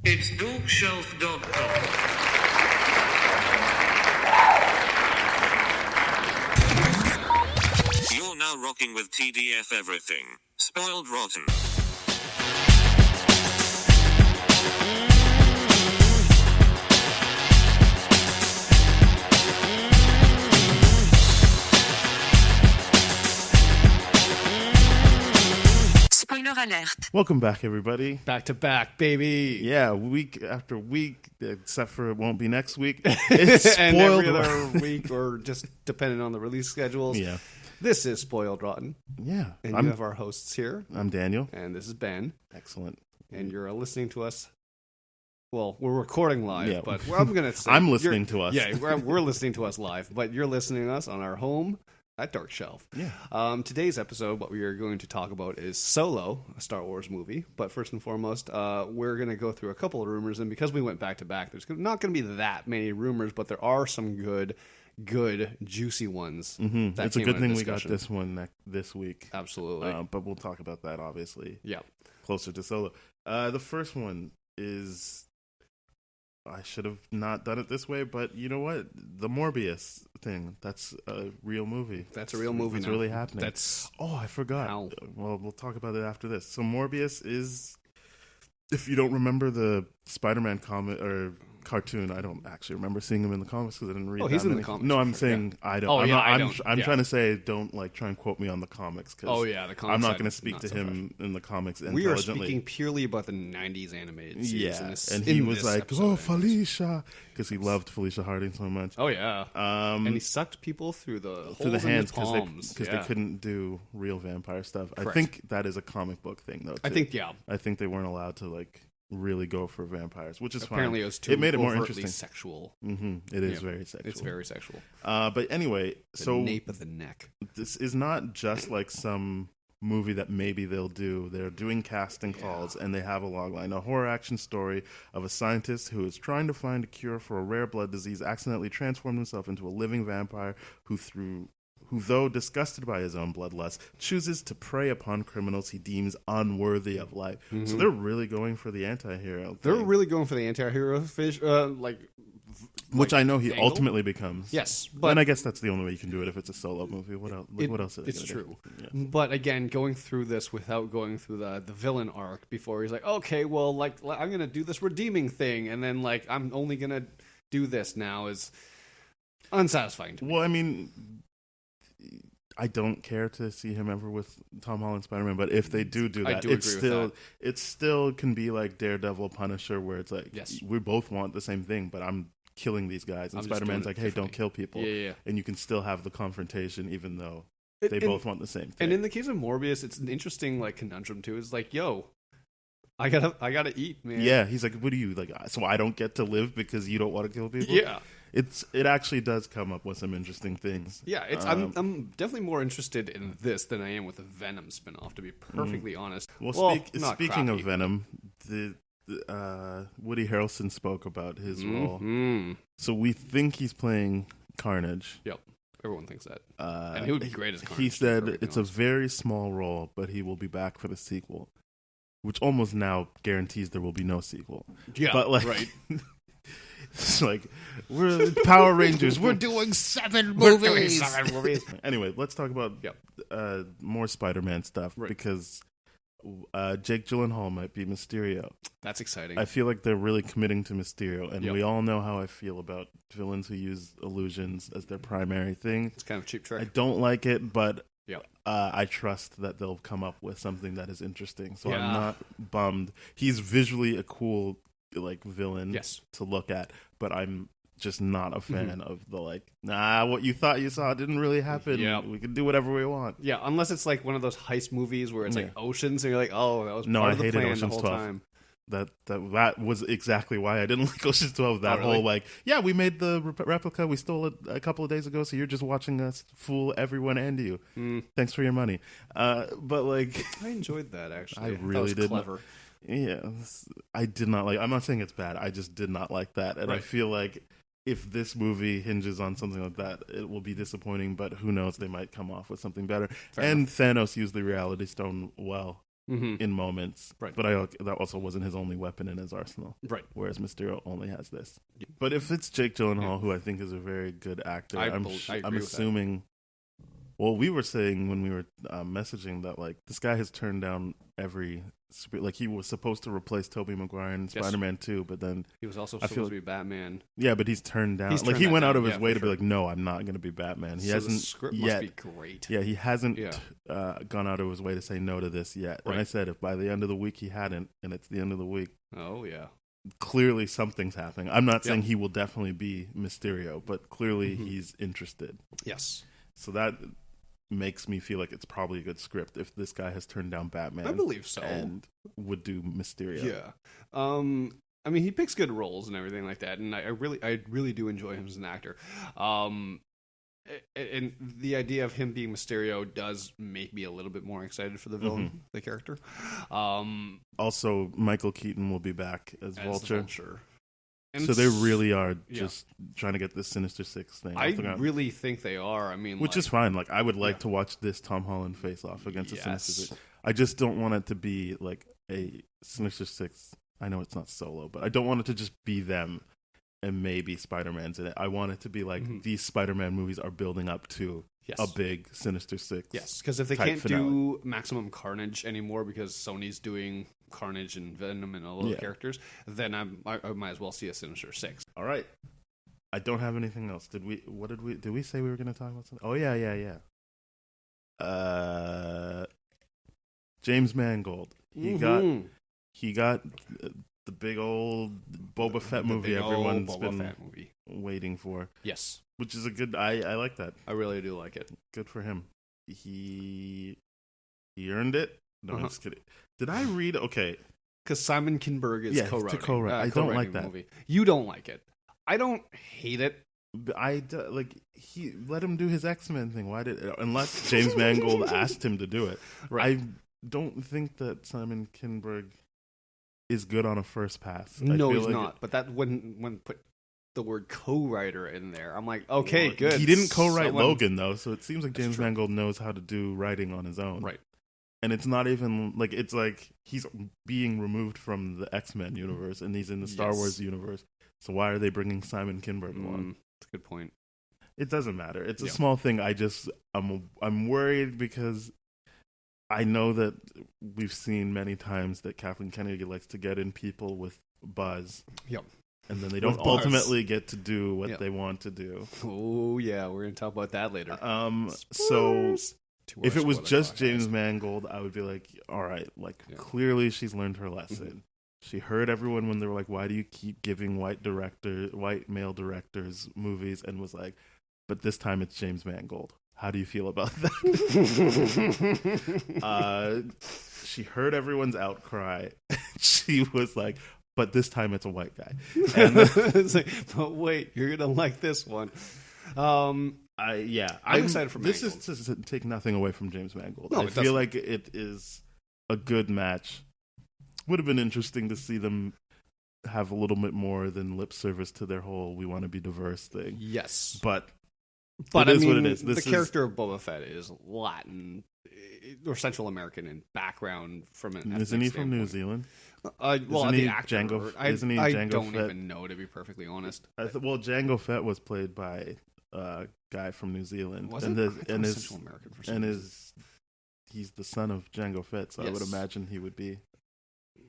It's dookshelf.com. You're now rocking with TDF Everything. Spoiled Rotten. Spoiler alert. Welcome back, everybody. Back to back, baby. Yeah, week after week, except for it won't be next week. It's And spoiled. every other week, or just depending on the release schedules. Yeah, This is Spoiled Rotten. yeah. And you have our hosts here. I'm Daniel. And this is Ben. Excellent. And you're listening to us. Well, we're recording live, Yeah. but I'm going to say... I'm listening to us. Yeah, we're listening to us live, but you're listening to us on our home at Dark Shelf. Yeah. Today's episode, what we are going to talk about is Solo, a Star Wars movie. But first and foremost, we're going to go through a couple of rumors, and because we went back to back, there's not going to be that many rumors, but there are some good, juicy ones. Mm-hmm. That It's a came good out of thing we discussion. got this one this week. Absolutely. But we'll talk about that, obviously, Yeah. closer to Solo. The first one is... I should have not done it this way, but you know what? The Morbius thing, that's a real movie. That's a real movie It's now. really happening. That's... Oh, I forgot. Ow. Well, we'll talk about it after this. So Morbius is, if you don't remember the Spider-Man comic or cartoon, I don't actually remember seeing him in the comics because I didn't read. Oh, he's that in the many. comics, No, for I'm sure, saying I don't. Oh, I'm yeah, not, I I'm, don't. I'm Yeah. trying to say don't like try and quote me on the comics. Cause Oh, yeah, the comics I'm not side going to is speak not to so him in the comics We are intelligently. speaking purely about the 90s animated series. Yeah, in this, and he in was this like, episode, "Oh, anyways. Felicia," because he loved Felicia Harding so much. Oh, yeah. And he sucked people through the holes Through the hands in his palms. because they couldn't do real vampire stuff. I Correct. think that is a comic book thing, though. I too. think, yeah. I think they weren't allowed to like really go for vampires, which is Apparently fine. it was too It made it more overtly interesting. sexual. Mm-hmm. It is Yeah. very sexual. It's very sexual. But anyway, The so nape of the neck. this is not just like some movie that maybe they'll do. They're doing casting calls, and they have a logline: a horror action story of a scientist who is trying to find a cure for a rare blood disease, accidentally transformed himself into a living vampire who, though disgusted by his own bloodlust, chooses to prey upon criminals he deems unworthy of life. Mm-hmm. So they're really going for the anti-hero They're thing, really going for the anti-hero fish, which I know he angle? ultimately becomes. Yes, But but and I guess that's the only way you can do it if it's a solo movie. What else? What else? Are they it's gonna true. Do? Yeah. But again, going through this without going through the villain arc before he's like, okay, well, like I'm gonna do this redeeming thing, and then like I'm only gonna do this now is unsatisfying to me. Well, I mean, I don't care to see him ever with Tom Holland Spider-Man, but if they do I that, do it's agree with still it still can be like Daredevil, Punisher, where it's like Yes. we both want the same thing, but I'm killing these guys, and I'm just Spider-Man's doing like, it hey, don't differently. kill people, Yeah. and you can still have the confrontation even though It- they and- both want the same thing. And in the case of Morbius, it's an interesting like conundrum too. It's like, yo, I gotta eat, man. yeah, he's like, what do you like? So I don't get to live because you don't want to kill people? Yeah. It actually does come up with some interesting things. Yeah, it's I'm definitely more interested in this than I am with the Venom spinoff, to be perfectly honest. Well, not speaking of crappy. Venom, the Woody Harrelson spoke about his role. Mhm. So we think he's playing Carnage. Yep, everyone thinks that, and he would be great as Carnage. He to be said perfectly it's a honest. very small role, but he will be back for the sequel, which almost now guarantees there will be no sequel. Yeah, but like, right. it's like we're Power Rangers. We're doing 7 movies. Anyway, let's talk about Yep. more Spider-Man stuff Right. because Jake Gyllenhaal might be Mysterio. That's exciting. I feel like they're really committing to Mysterio, and Yep. we all know how I feel about villains who use illusions as their primary thing. It's kind of a cheap I trick. don't like it, but Yep. I trust that they'll come up with something that is interesting. So Yeah. I'm not bummed. He's visually a cool like villain Yes. to look at, but I'm just not a fan of the like, nah, what you thought you saw didn't really happen. Yep. We can do whatever we want. Yeah, unless it's like one of those heist movies where it's like Yeah. oceans, and you're like, oh, that was No, part I of the hated plan Ocean's the whole 12. time. That was exactly why I didn't like Ocean's 12. That really? whole like, yeah, we made the replica, we stole it a couple of days ago, so you're just watching us fool everyone and you. Thanks for your money. But like, I enjoyed that actually. I thought it really was did. clever. Yeah, I did not like. I'm not saying it's bad. I just did not like that, and I Right. feel like if this movie hinges on something like that, it will be disappointing. But who knows? They might come off with something better. Fair and Thanos used the Reality Stone well. in moments. Right. But that also wasn't his only weapon in his arsenal. Right. Whereas Mysterio only has this. But if it's Jake Gyllenhaal, who I think is a very good actor, I I'm agree with assuming. Well, we were saying when we were messaging that like this guy has turned down every like he was supposed to replace Tobey Maguire in Spider-Man 2, but then he was also supposed to be Batman. Yeah, but he's turned down. Like he went out of his way to be like, no, I'm not going to be Batman. He hasn't. The script yet. Must be great. Yeah, he hasn't gone out of his way to say no to this yet. Right. And I said if by the end of the week he hadn't, and it's the end of the week. Oh yeah. Clearly something's happening. I'm not saying he will definitely be Mysterio, but clearly he's interested. Yes. So that makes me feel like it's probably a good script if this guy has turned down Batman. I believe so. And would do Mysterio. Yeah. I mean, he picks good roles and everything like that, and I really do enjoy him as an actor. And the idea of him being Mysterio does make me a little bit more excited for the villain, the character. Also, Michael Keaton will be back as Vulture. And so they really are just trying to get this Sinister Six thing. I really think they are. I mean, which is fine. Like, I would like to watch this Tom Holland face off against the Sinister Six. I just don't want it to be like a Sinister Six. I know it's not Solo, but I don't want it to just be them and maybe Spider-Man's in it. I want it to be like these Spider-Man movies are building up to a big Sinister Six. Yes, because if they can't do Maximum Carnage anymore because Sony's doing Carnage and Venom and all those characters, then I might as well see a Sinister Six. All right. I don't have anything else. Did we say we were going to talk about something? Oh, yeah. James Mangold. He got the big old Boba Fett movie everyone's been waiting for. Yes. Which is a good... I like that. I really do like it. Good for him. He earned it. No, I'm just kidding. Did I read... Okay. Because Simon Kinberg is co-writing. I don't like that. Movie. You don't like it. I don't hate it. He let him do his X-Men thing. Why did... Unless James Mangold asked him to do it. Right. I don't think that Simon Kinberg is good on a first pass. No, he's not. But that when put the word co-writer in there, I'm like, okay, good. He didn't co-write Logan, though, so it seems like James Mangold knows how to do writing on his own. Right. And it's not even like it's like he's being removed from the X-Men universe and he's in the Star Wars universe. So why are they bringing Simon Kinberg along? That's a good point. It doesn't matter. It's a small thing. I'm worried because I know that we've seen many times that Kathleen Kennedy likes to get in people with buzz. Yep. And then they don't ultimately get to do what they want to do. Oh, yeah. We're going to talk about that later. So if it was just James Mangold, I would be like, all right, clearly she's learned her lesson. She heard everyone when they were like, why do you keep giving white male directors movies? And was like, but this time it's James Mangold. How do you feel about that? She heard everyone's outcry. She was like, but this time it's a white guy. And it's like, but wait, you're going to like this one. I'm excited for Mangold. This is to take nothing away from James Mangold. No, I feel like it is a good match. Would have been interesting to see them have a little bit more than lip service to their whole "we want to be diverse" thing. Yes, but I mean, what it is. The character of Boba Fett is Latin or Central American in background from an. Isn't he from New Zealand? The actor. Isn't he I Jango don't Fett? even know, to be perfectly honest. Jango Fett was played by a guy from New Zealand, Central American for some reason. He's the son of Jango Fett, so I would imagine he would be.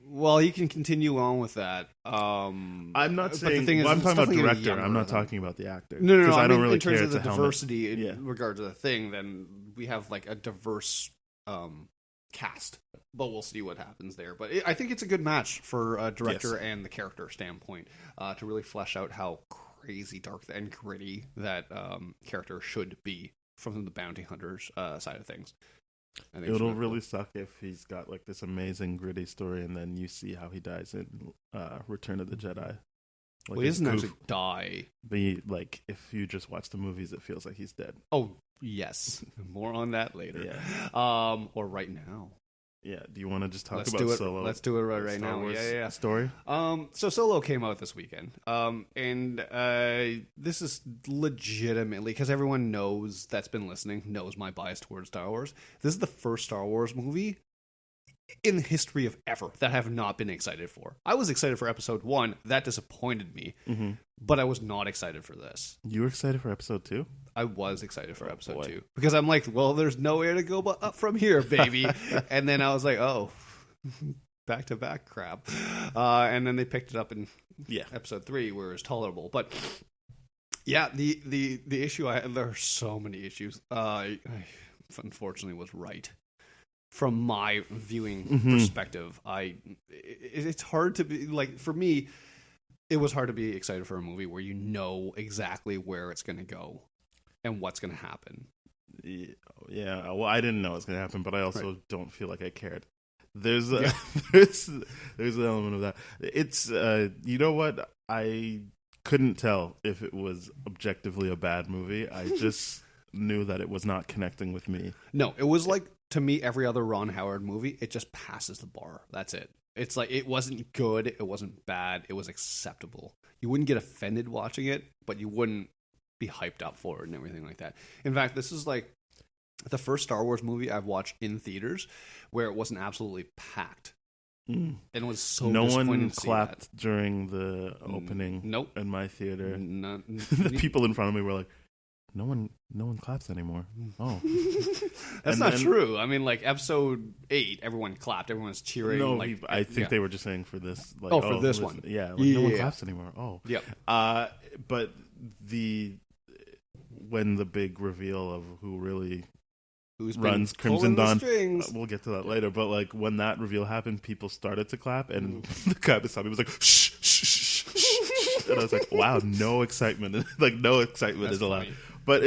Well, you can continue on with that. I'm not saying. I'm talking about director. I'm not talking about the actor. No. I don't really in terms care. of the diversity in regard to the thing, then we have like a diverse cast. But we'll see what happens there. But I think it's a good match for a director and the character standpoint to really flesh out how crazy dark and gritty that character should be from the bounty hunters side of things. It'll really suck if he's got like this amazing gritty story and then you see how he dies in Return of the Jedi. Well, he doesn't actually die. But if you just watch the movies, it feels like he's dead. Oh, yes. More on that later. Yeah. Or right now. Yeah. Do you want to just talk about Solo? Let's do it right now. Yeah. Story. So Solo came out this weekend. And this is legitimately, because everyone knows that's been listening, knows my bias towards Star Wars. This is the first Star Wars movie in the history of ever that I have not been excited for. I was excited for episode 1. That disappointed me. Mm-hmm. But I was not excited for this. You were excited for episode 2? I was excited for episode 2. Because I'm like, well, there's nowhere to go but up from here, baby. And then I was like, oh, back-to-back crap. And then they picked it up in episode 3 where it was tolerable. But yeah, the issue there are so many issues. I unfortunately was right. From my viewing perspective, it's hard to be, like, for me, it was hard to be excited for a movie where you know exactly where it's going to go and what's going to happen. Yeah, well, I didn't know it was going to happen, but I also don't feel like I cared. There's there's an element of that. It's you know what? I couldn't tell if it was objectively a bad movie. I just knew that it was not connecting with me. No, it was like, to me, every other Ron Howard movie, it just passes the bar. That's it. It's like, it wasn't good, it wasn't bad, it was acceptable. You wouldn't get offended watching it, but you wouldn't be hyped up for it and everything like that. In fact, this is like the first Star Wars movie I've watched in theaters where it wasn't absolutely packed. And it was so no disappointing one to see clapped that. during the opening. Nope. In my theater. The The people in front of me were like, no one claps anymore. Oh, that's not true. I mean, like episode 8, everyone clapped. Everyone was cheering. No, like, I think they were just saying for this. Like, for this one. Yeah, like, no one claps anymore. Oh, yep. But when the big reveal of who really runs Crimson Dawn, we'll get to that later. But like when that reveal happened, people started to clap, and the guy beside me was like, shh, shh, shh, shh. And I was like, wow, no excitement. Like no excitement is allowed. Funny. But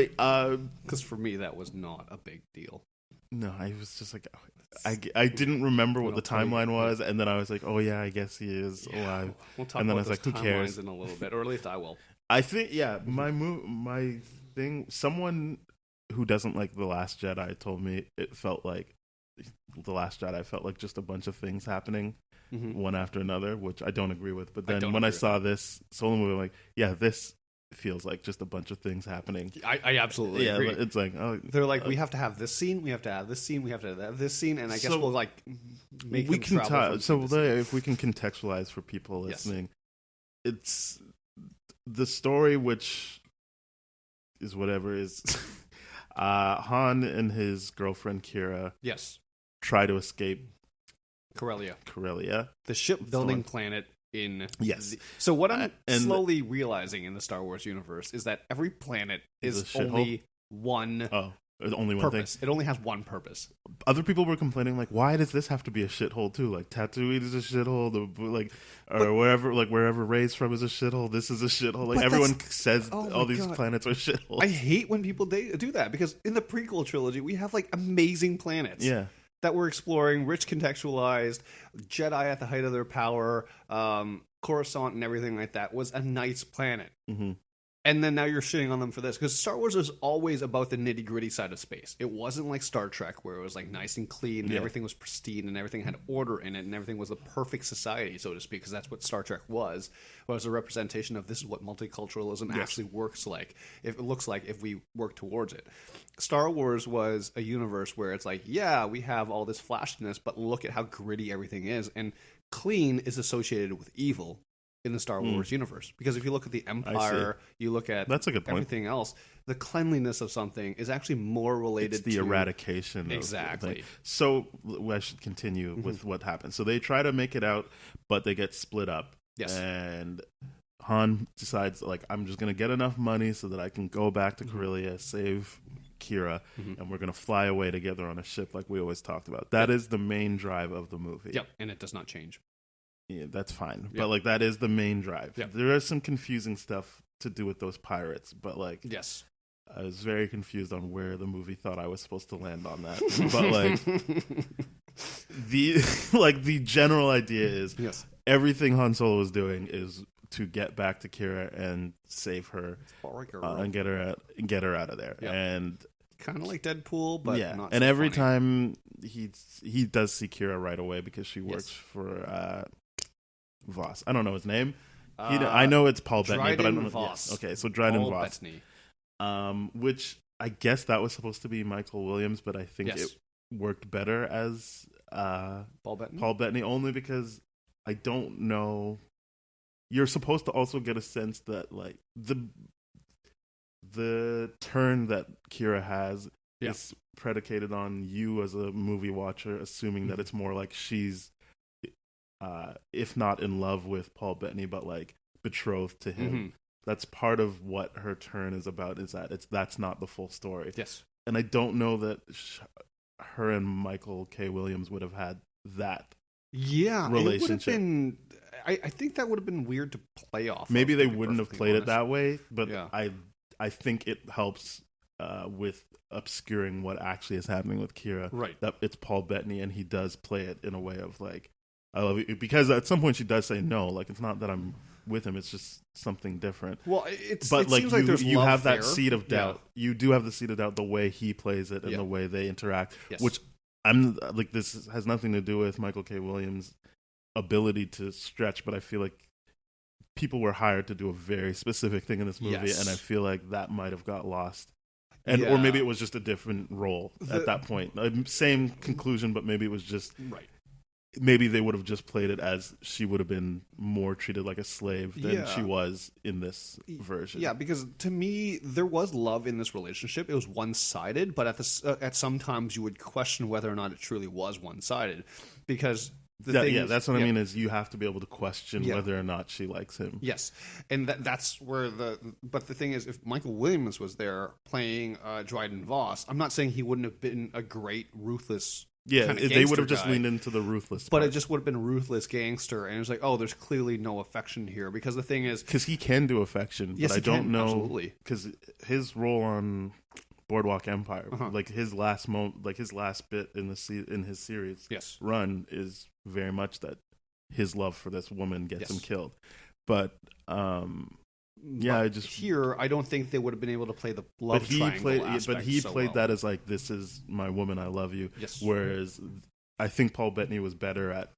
because for me that was not a big deal. No, I was just like, I didn't remember what the timeline was, and then I was like, oh yeah, I guess he is alive. We'll talk and then about I was like, who cares? in a little bit, or at least I will. I think my thing. Someone who doesn't like The Last Jedi told me it felt like The Last Jedi felt like just a bunch of things happening one after another, which I don't agree with. But then when I saw this solo movie, I'm like, yeah, this feels like just a bunch of things happening. I absolutely agree. It's like, they're like, we have to have this scene, we have to have this scene, we have to have this scene, and I guess we'll like make them travel. If we can contextualize for people listening, it's the story, which is whatever is Han and his girlfriend Kira try to escape Corellia, the shipbuilding planet in so what I'm slowly realizing in the Star Wars universe is that every planet is only one only one purpose. thing. It only has one purpose. Other people were complaining, like, why does this have to be a shithole too? Like, Tatooine is a shithole, wherever Rey's from is a shithole. This is a shithole. Like, everyone says all these planets are shitholes. I hate when people do that, because in the prequel trilogy we have like amazing planets. Yeah. That we're exploring, rich contextualized, Jedi at the height of their power, Coruscant and everything like that was a nice planet. Mm-hmm. And then now you're shitting on them for this. Because Star Wars was always about the nitty-gritty side of space. It wasn't like Star Trek, where it was like nice and clean, and everything was pristine, and everything had order in it, and everything was the perfect society, so to speak, because that's what Star Trek was a representation of this is what multiculturalism actually works like. If it looks like if we work towards it. Star Wars was a universe where it's like, yeah, we have all this flashiness, but look at how gritty everything is. And clean is associated with evil in the Star Wars universe. Because if you look at the Empire, you look at everything else, the cleanliness of something is actually more related to the eradication. Exactly. So I should continue with what happens. So they try to make it out, but they get split up. Yes. And Han decides, like, I'm just going to get enough money so that I can go back to Corellia, save Kira, and we're going to fly away together on a ship like we always talked about. That is the main drive of the movie. Yep, and it does not change. Yeah, that's fine. But, like, that is the main drive. Yep. There is some confusing stuff to do with those pirates, but, like... Yes. I was very confused on where the movie thought I was supposed to land on that. But, like... the general idea is... Yes. Everything Han Solo was doing is to get back to Kira and save her and get her out of there. Yep. And kind of like Deadpool, but not. And so every funny. time he does see Kira right away because she works for Voss. I don't know his name. I know it's Paul Bettany, but I don't know. Voss. Okay, so Dryden Paul Voss. Bettany. Which I guess that was supposed to be Michael Williams, but I think it worked better as Paul Bettany? Paul Bettany, only because I don't know. You're supposed to also get a sense that like the turn that Kira has is predicated on you as a movie watcher assuming that it's more like she's if not in love with Paul Bettany but like betrothed to him. That's part of what her turn is about, is that that's not the full story. Yes. And I don't know that her and Michael K. Williams would have had that relationship. It would have been, I think that would have been weird to play off. Maybe they wouldn't have played it that way, but Yeah. I think it helps with obscuring what actually is happening with Kira. Right. That it's Paul Bettany, and he does play it in a way of like, I love you. Because at some point she does say no, like it's not that I'm with him, it's just something different. Well, it like seems like there's you love have that there. seed of doubt. Yeah. You do have the seed of doubt the way he plays it and the way they interact, Yes. which I'm like, this has nothing to do with Michael K. Williams' ability to stretch, but I feel like people were hired to do a very specific thing in this movie, and I feel like that might have got lost. And or maybe it was just a different role at that point. Same conclusion, but maybe it was just maybe they would have just played it as she would have been more treated like a slave than she was in this version. Yeah, because to me, there was love in this relationship. It was one-sided, but at some times you would question whether or not it truly was one-sided. Because that's what I mean, is you have to be able to question whether or not she likes him. Yes, and that's where but the thing is, if Michael Williams was there playing Dryden Voss, I'm not saying he wouldn't have been a great, ruthless they would have just leaned into the ruthless but part. it just would have been ruthless gangster, and it's like, oh, there's clearly no affection here, because the thing is, because he can do affection, yes, but I don't know, because his role on Boardwalk Empire, like his last bit in his series run is very much that his love for this woman gets him killed. But here I don't think they would have been able to play the love triangle aspect. But he played that as like, this is my woman, I love you. Yes. Whereas I think Paul Bettany was better at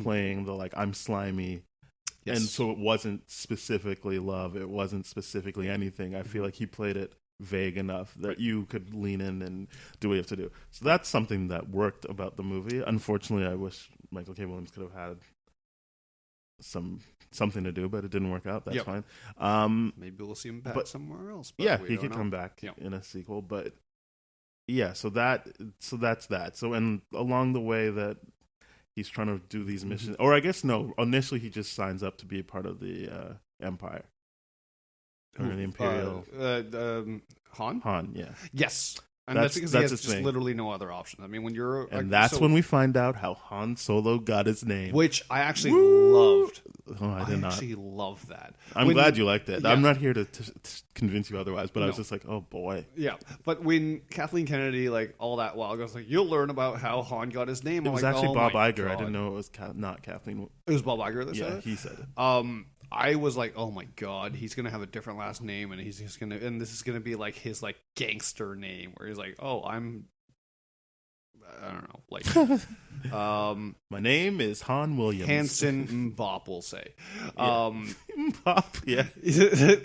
playing the like, I'm slimy. Yes. And so it wasn't specifically love. It wasn't specifically anything. I feel like he played it vague enough that you could lean in and do what you have to do. So that's something that worked about the movie. Unfortunately, I wish Michael K. Williams could have had something to do, but it didn't work out. That's fine. Maybe we'll see him back somewhere else. But he could come back in a sequel. But so that's that. So, and along the way that he's trying to do these missions, or I guess no, initially he just signs up to be a part of the Empire. Or the Imperial. Han? Han, yeah. Yes. And that's because he has just literally no other option. I mean, when you're... And that's when we find out how Han Solo got his name. Which I actually loved. Oh, I did not. I actually love that. I'm glad you liked it. Yeah. I'm not here to convince you otherwise, but I was just like, oh boy. Yeah. But when Kathleen Kennedy, like, all that while ago, was like, you'll learn about how Han got his name. It was actually Bob Iger. God. I didn't know it was not Kathleen. It was Bob Iger that said it? Yeah, he said it. I was like, oh my god, he's gonna have a different last name, and he's just gonna, and this is gonna be like his like gangster name, where he's like, oh, I don't know, like, my name is Han Williams. Hanson Mbop, we'll say. Mbop, yeah.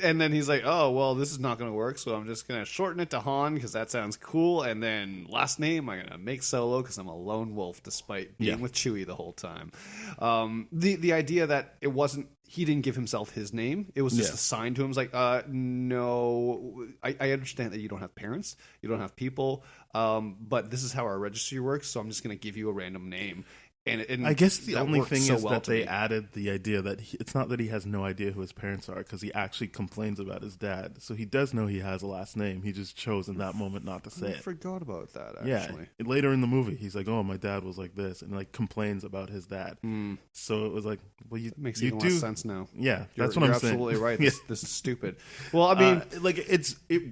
And then he's like, oh, well, this is not going to work, so I'm just going to shorten it to Han, because that sounds cool, and then last name, I'm going to make Solo, because I'm a lone wolf, despite being with Chewie the whole time. The idea that it wasn't, he didn't give himself his name, it was just assigned to him. It's like, no, I understand that you don't have parents, you don't have people, but this is how our registry works, so I'm just going to give you a random name. And I guess the only thing is that they added the idea that it's not that he has no idea who his parents are, because he actually complains about his dad. So he does know he has a last name. He just chose in that moment not to say it. I forgot about that, actually. Yeah. Later in the movie, he's like, oh, my dad was like this, and like complains about his dad. So it was like, well, you makes even less sense now. Yeah, that's what I'm saying. You're absolutely right. This is stupid. Well, I mean,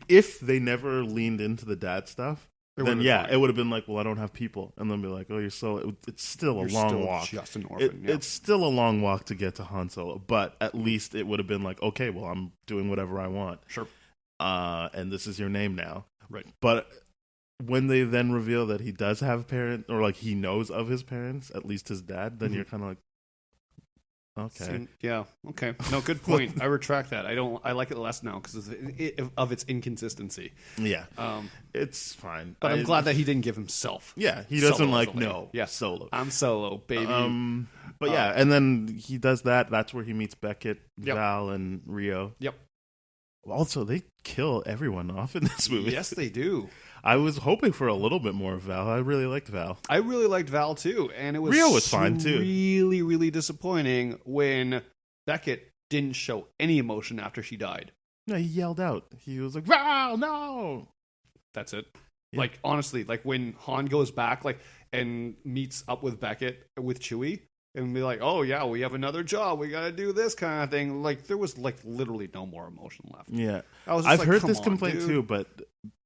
if they never leaned into the dad stuff, then it would have been like, well, I don't have people, and then be like, oh, you're so. It's still a long walk. Just an orphan. It's still a long walk to get to Han Solo, but at least it would have been like, okay, well, I'm doing whatever I want. Sure. And this is your name now. Right. But when they then reveal that he does have parents, or like he knows of his parents, at least his dad, then you're kind of like, Okay. Yeah. Okay. No, good point. I retract that. I like it less now because of its inconsistency. Yeah. Um, It's fine. but I'm glad that he didn't give himself. Yeah, he doesn't Solo like, as the lead. no, Yeah. Solo. I'm Solo, baby. But yeah, and then he does that. That's where he meets Beckett, Yep. Val, and Rio. Yep. Also, they kill everyone off in this movie. Yes, they do. I was hoping for a little bit more of Val. I really liked Val. I really liked Val too, and it was Rio was fine, too. Really, really disappointing when Beckett didn't show any emotion after she died. No, he yelled out. He was like, Val, no! That's it. Yeah. Like honestly, like when Han goes back, like and meets up with Beckett with Chewie, and be like, "Oh yeah, we have another job. We got to do this kind of thing." Like there was like literally no more emotion left. Yeah. I was just I've like, heard "Come this on, complaint dude." too, but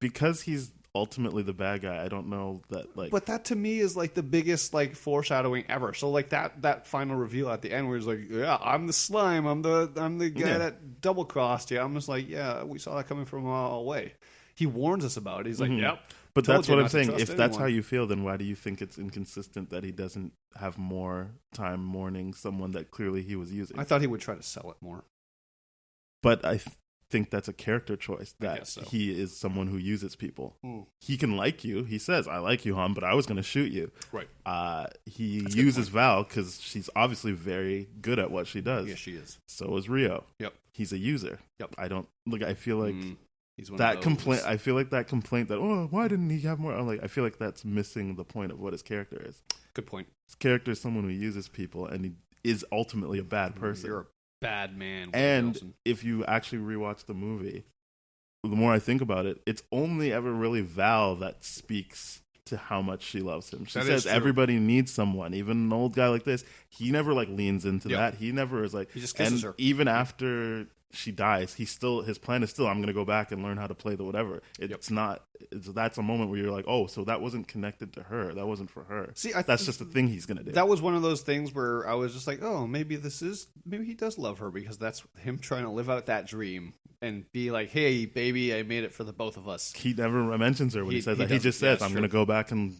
because he's ultimately the bad guy, I don't know that, like... But that to me is like the biggest like foreshadowing ever. So like that final reveal at the end where he's like, "Yeah, I'm the slime. I'm the guy Yeah. that double crossed you." I'm just like, "Yeah, we saw that coming from a mile away." He warns us about it. He's like, "Yep." But told that's you what I'm not to saying. trust If that's how anyone. you feel, then why do you think it's inconsistent that he doesn't have more time mourning someone that clearly he was using? I thought he would try to sell it more. But I think that's a character choice, I that guess so. he is someone who uses people. Hmm. He can like you. He says, I like you, Han, but I was going to shoot you. Right. He That's a good uses point. Val because she's obviously very good at what she does. Yes, she is. So is Rio. Yep. He's a user. Yep. I don't... Look, I feel like... He's one that of those. complaint, I feel like that complaint that, oh, why didn't he have more? I'm like, I feel like that's missing the point of what his character is. Good point. His character is someone who uses people, and he is ultimately a bad person. You're a bad man. And Harrelson. if you actually rewatch the movie, the more I think about it, it's only ever really Val that speaks to how much she loves him. She That says is true. everybody needs someone, even an old guy like this. He never like leans into Yep. that. He never is like, He just kisses and her. even after she dies, his plan is still, I'm going to go back and learn how to play the whatever. It's not. That's a moment where you're like, oh, so that wasn't connected to her. That wasn't for her. See, that's just a thing he's going to do. That was one of those things where I was just like, oh, maybe he does love her because that's him trying to live out that dream and be like, hey, baby, I made it for the both of us. He never mentions her when he says that. He doesn't. just Yeah, says, it's I'm true. going to go back and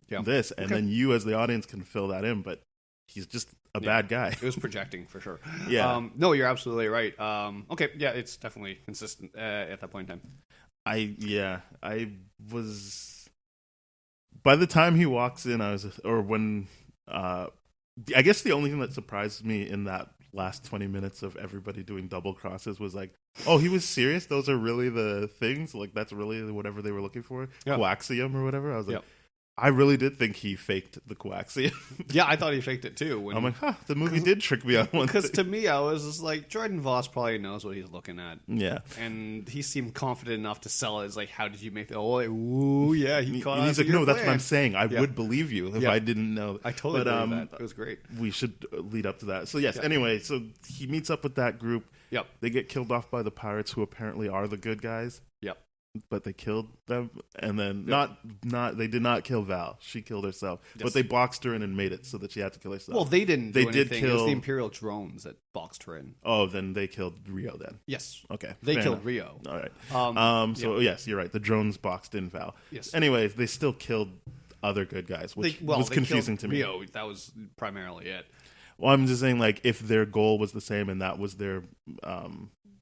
this. And Okay. then you as the audience can fill that in. But he's just a bad guy. It was projecting for sure. Yeah. No, you're absolutely right. Okay. Yeah, it's definitely consistent at that point in time. I was... By the time he walks in, I guess the only thing that surprised me in that last 20 minutes of everybody doing double crosses was like, oh, he was serious? Those are really the things? Like, that's really whatever they were looking for? Yeah. Coaxium or whatever? I was like, Yep. I really did think he faked the coaxium. Yeah, I thought he faked it too. I'm like, the movie did trick me on one Because thing. to me, I was just like, Jordan Voss probably knows what he's looking at. Yeah. And he seemed confident enough to sell it. It's like, how did you make that? Oh, like, ooh, yeah, he caught And on he's to like, your no, that's what plan. I'm saying. I Yeah. would believe you if Yeah. I didn't know. I totally But, believe that. It was great. We should lead up to that. So, yes, Yeah. anyway, so he meets up with that group. Yep. They get killed off by the pirates, who apparently are the good guys. Yep. But they killed them, and then they did not kill Val. She killed herself, Yes. but they boxed her in and made it so that she had to kill herself. Well, they didn't They do did anything. It was kill- the Imperial drones that boxed her in. Oh, then they killed Rio. Then Yes. okay, They fair killed enough. Rio. All right. So yeah. yes, you're right. The drones boxed in Val. Yes. Anyways, they still killed other good guys, which was they confusing killed to me. Rio, that was primarily it. Well, I'm just saying, like, if their goal was the same and that was their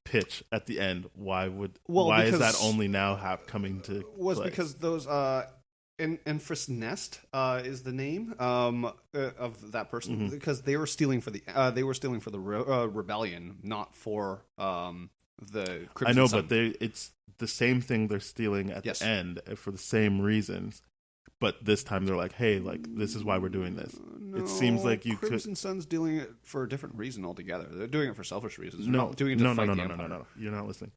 pitch at the end, why is that only now coming to Was play? because those Enfris Nest is the name of that person Mm-hmm. because they were stealing for the rebellion, not for the Crimson I know, Sun. but it's the same thing they're stealing at Yes. the end for the same reasons. But this time they're like, hey, like, this is why we're doing this. It seems like you Crimson Sun's doing it for a different reason altogether. They're doing it for selfish reasons. They're No, not doing it to no, fight no, the no, no, Empire. no, no. You're not listening.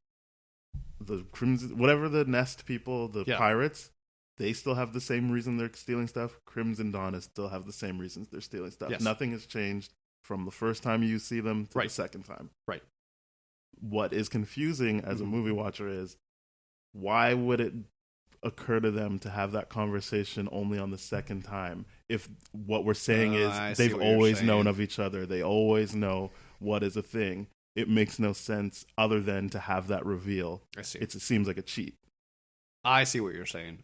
The Crimson, whatever the Nest people, the Yeah. pirates, they still have the same reason they're stealing stuff. Crimson Dawn is still have the same reasons they're stealing stuff. Yes. Nothing has changed from the first time you see them to Right. the second time. Right. What is confusing as a Mhm. movie watcher is, why would it occur to them to have that conversation only on the second time if what we're saying I is see they've what you're always saying. known of each other, they always know what is a thing? It makes no sense other than to have that reveal. I see. It seems like a cheat. I see what you're saying.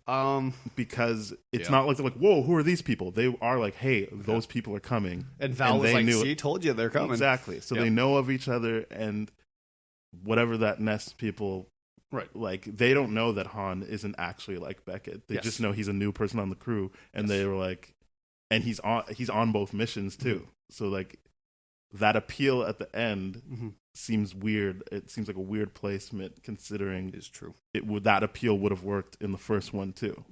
Because it's not like they're like, whoa, who are these people? They are like, hey, those people are coming. And Val was they like, knew see, told you they're coming. Exactly. So they know of each other, and whatever that Nest people, right? Like, they don't know that Han isn't actually like Beckett. They just know he's a new person on the crew, and they were like, and he's on both missions too. So like, that appeal at the end seems weird. It seems like a weird placement, considering it's true. That appeal would have worked in the first one too.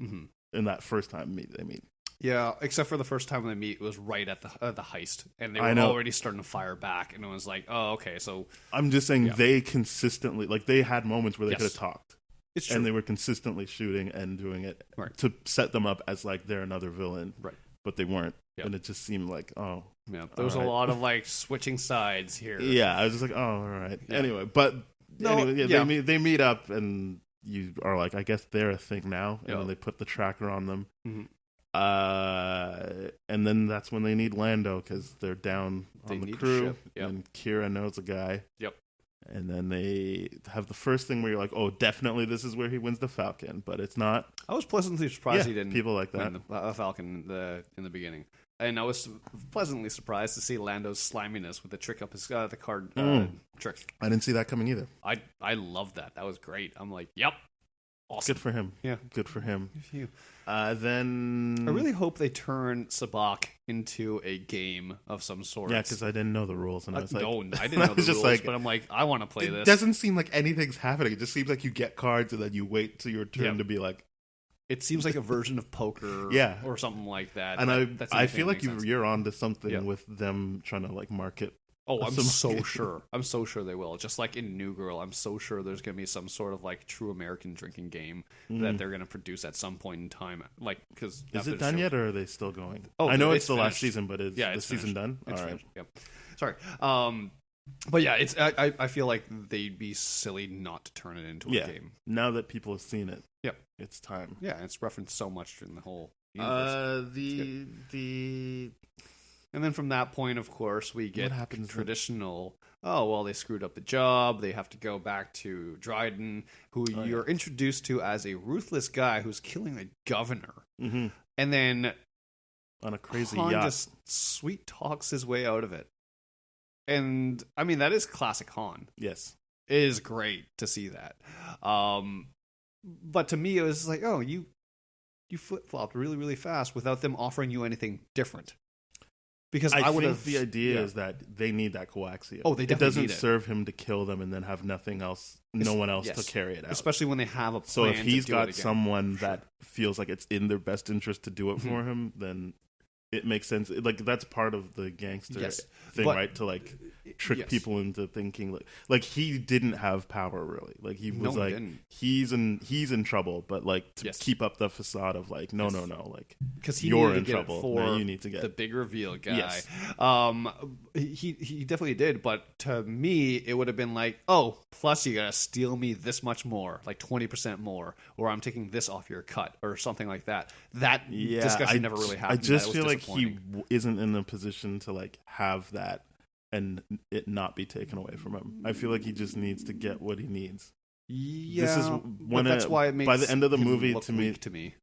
In that first time they meet. Yeah, except for the first time they meet, it was right at the heist, and they were already starting to fire back, and it was like, oh, okay, so I'm just saying they consistently, like, they had moments where they could have talked. It's true. And they were consistently shooting and doing it to set them up as like they're another villain, right? But they weren't, and it just seemed like, oh, yeah, there was a lot of like switching sides here. Yeah, I was just like, oh, all right. Yeah. Anyway, but they meet up, and you are like, I guess they're a thing now, and then they put the tracker on them. And then that's when they need Lando, because they're down on the crew, and Kira knows a guy. And then they have the first thing where you're like, oh, definitely this is where he wins the Falcon, but it's not. I was pleasantly surprised he didn't. People like that. Win the Falcon in the beginning. And I was pleasantly surprised to see Lando's sliminess with the trick up his the card trick. I didn't see that coming either. I loved that. That was great. I'm like, yep, awesome. Good for him. Yeah, good for him. Good for you. Then I really hope they turn Sabacc into a game of some sort. Yeah, because I didn't know the rules, and I was like, no, I didn't know the rules, like, but I'm like, I want to play this. It doesn't seem like anything's happening. It just seems like you get cards, and then you wait till your turn to be like. It seems like a version of poker, or something like that. And I feel like you're onto something with them trying to like market. Oh, I'm so sure. I'm so sure they will. Just like in New Girl, I'm so sure there's going to be some sort of like true American drinking game that they're going to produce at some point in time. Like, because is it done yet, or are they still going? Oh, I know it's the finished. last season, but is the season done? It's all finished. Yep. Sorry. But yeah, it's. I feel like they'd be silly not to turn it into a game. Now that people have seen it, it's time. Yeah, it's referenced so much in the whole universe. And then from that point, of course, we get traditional. Oh well, they screwed up the job. They have to go back to Dryden, who you're introduced to as a ruthless guy who's killing a governor, and then on a crazy Han yacht, just sweet talks his way out of it. And I mean, that is classic Han. Yes, it is great to see that. But to me, it was like, oh, you flip flopped really, really fast without them offering you anything different. Because I would have. The idea is that they need that coaxium. Oh, they definitely need it. It doesn't serve him to kill them and then have nothing else, no one else to carry it out. Especially when they have a plan. So if he's got someone that feels like it's in their best interest to do it for him, then it makes sense. Like, that's part of the gangster thing, right? To like trick people into thinking like he didn't have power really. Like he was he's in trouble, but like to keep up the facade of like no, like because you're in trouble. Now you need to get the big reveal guy. Yes. He definitely did, but to me it would have been like, oh, plus you gotta steal me this much more, like 20% more, or I'm taking this off your cut or something like that. That discussion never really happened. I just feel like he isn't in a position to like have that and it not be taken away from him. I feel like he just needs to get what he needs. Yeah, this is when that's why it makes by the end of the movie to me.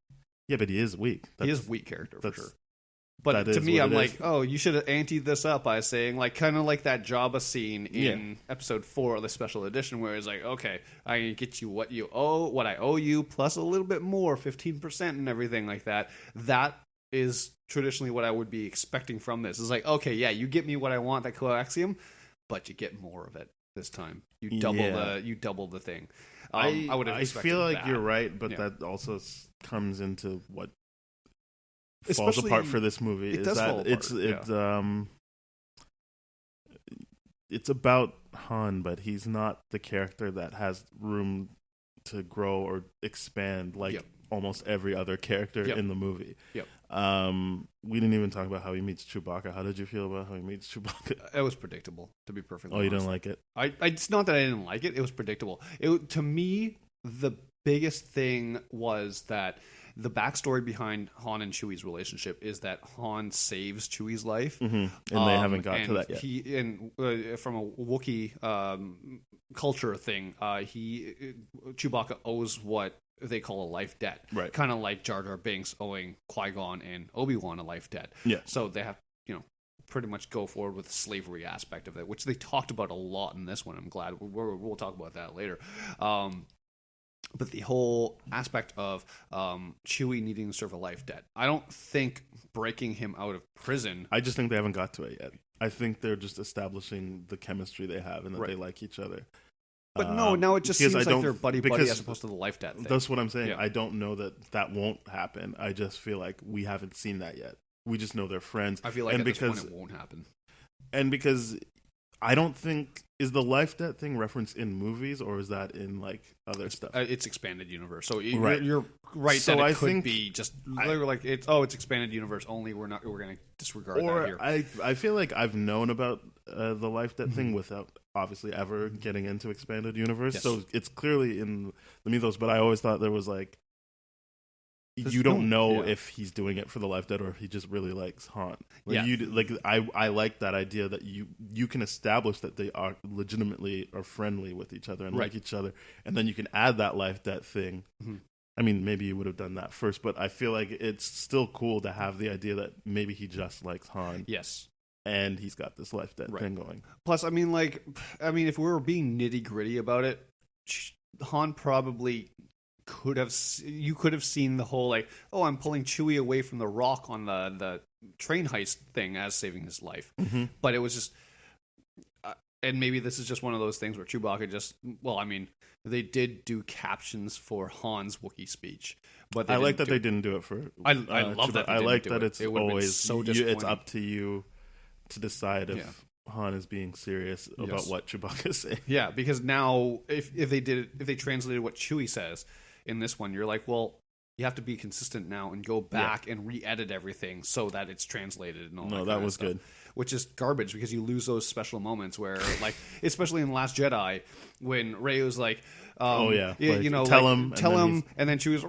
Yeah, but he is weak. He is a weak character for sure. But to me, I'm like, oh, you should have anteed this up by saying, like, kind of like that Jabba scene in episode 4 of the special edition, where it's like, okay, I can get you what I owe you, plus a little bit more, 15% and everything like that. That is traditionally what I would be expecting from this. It's like, okay, yeah, you get me what I want, that coaxium, but you get more of it this time. You double the thing. I would have expected I feel like that. you're right, but that also comes into what falls apart for this movie. It's about Han, but he's not the character that has room to grow or expand like almost every other character in the movie. We didn't even talk about how he meets Chewbacca. How did you feel about how he meets Chewbacca? It was predictable, to be perfectly honest. Oh, you didn't like it? It's not that I didn't like it. It was predictable. To me, the biggest thing was that the backstory behind Han and Chewie's relationship is that Han saves Chewie's life, and they haven't got to that yet. From a Wookiee culture thing, Chewbacca owes what they call a life debt. Right. Kind of like Jar Jar Binks owing Qui-Gon and Obi-Wan a life debt. Yeah. So they have, pretty much go forward with the slavery aspect of it, which they talked about a lot in this one. I'm glad. We'll talk about that later. But the whole aspect of Chewie needing to serve a life debt, I don't think breaking him out of prison. I just think they haven't got to it yet. I think they're just establishing the chemistry they have and that they like each other. But now it just seems like they're buddy-buddy as opposed to the life debt thing. That's what I'm saying. Yeah. I don't know that won't happen. I just feel like we haven't seen that yet. We just know they're friends. I feel like at this point it won't happen. And because I don't think... Is the life debt thing referenced in movies, or is that in, like, other stuff? It's expanded universe. So right. You're right so that it I could think be just... it's expanded universe only. We're going to disregard that here. I feel like I've known about the life debt thing without obviously ever getting into expanded universe. Yes. So it's clearly in the mythos, but I always thought there was like... You don't know if he's doing it for the life debt or if he just really likes Han. I like that idea that you can establish that they are legitimately are friendly with each other and like each other, and then you can add that life debt thing. Mm-hmm. I mean, maybe you would have done that first, but I feel like it's still cool to have the idea that maybe he just likes Han. Yes. And he's got this life debt thing going. Plus, if we were being nitty gritty about it, Han probably could have seen the whole I'm pulling Chewie away from the rock on the train heist thing as saving his life. Mm-hmm. But it was just and maybe this is just one of those things where Chewbacca they did do captions for Han's Wookiee speech, but I like that they didn't do it for I love that I like that it's it always so it's up to you to decide if Han is being serious about what Chewbacca is saying. Yeah, because now if they translated what Chewie says in this one, you're like, well, you have to be consistent now and go back and re-edit everything so that it's translated and all that. No, that was good. Which is garbage because you lose those special moments where, especially in Last Jedi, when Rey was like, tell him, and then she was,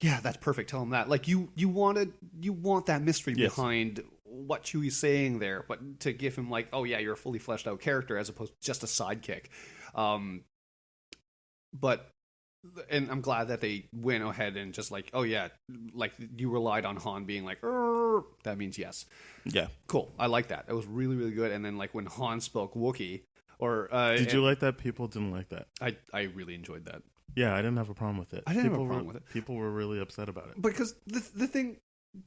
yeah, that's perfect. Tell him that. Like you want that mystery behind what Chewie's saying there, but to give him you're a fully fleshed out character as opposed to just a sidekick. And I'm glad that they went ahead and just you relied on Han being like, that means yes. Yeah. Cool. I like that. That was really, really good. And then when Han spoke Wookiee, did you like that? People didn't like that. I really enjoyed that. Yeah, I didn't have a problem with it. I didn't have a problem with it. People were really upset about it. Because the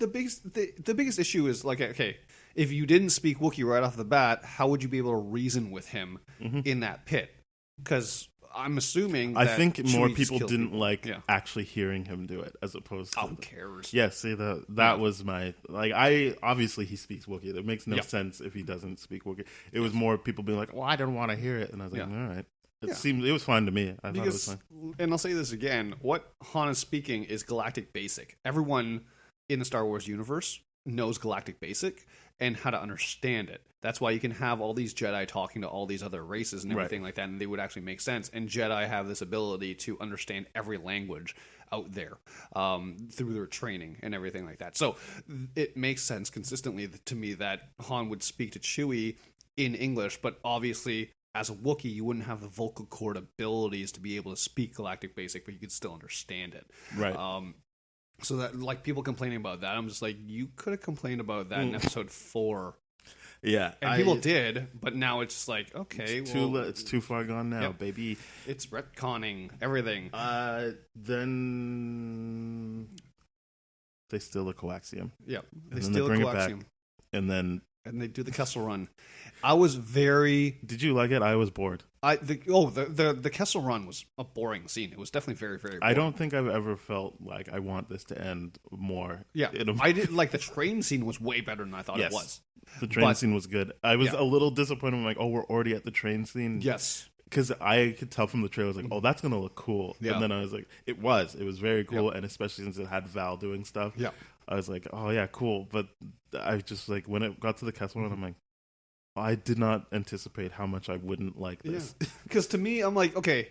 biggest issue is okay, if you didn't speak Wookiee right off the bat, how would you be able to reason with him in that pit? Because I'm assuming I think Chewie more people didn't actually hearing him do it as opposed to who cares? Yeah, see that was my I obviously he speaks Wookiee. It makes no sense if he doesn't speak Wookiee. It was more people being like, "Well, I don't want to hear it," and I was like, "All right." It was fine to me. I thought it was fine. And I'll say this again: what Han is speaking is Galactic Basic. Everyone in the Star Wars universe knows Galactic Basic and how to understand it. That's why you can have all these Jedi talking to all these other races and everything like that, and they would actually make sense. And Jedi have this ability to understand every language out there through their training and everything like that. So it makes sense consistently to me that Han would speak to Chewie in English, but obviously as a Wookiee, you wouldn't have the vocal cord abilities to be able to speak Galactic Basic, but you could still understand it. Right. So that people complaining about that, I'm just like, you could have complained about that in episode 4. Yeah, and people did, but now it's just like, okay, it's too far gone now, baby. It's retconning everything. Then they steal the coaxium. Yeah, they steal the coaxium, and they do the Kessel Run. I was very. Did you like it? I was bored. The Kessel Run was a boring scene. It was definitely very, very boring. I don't think I've ever felt like I want this to end more. Yeah, I did like the train scene was way better than I thought it was. The train scene was good. I was a little disappointed. I'm like, oh, we're already at the train scene. Yes. Because I could tell from the trailer, I was like, oh, that's going to look cool. Yeah. And then I was like, it was very cool. And especially since it had Val doing stuff. Yeah. I was like, oh, yeah, cool. But I just when it got to the Kessel Run, I'm like, I did not anticipate how much I wouldn't like this. Because to me, I'm like, okay,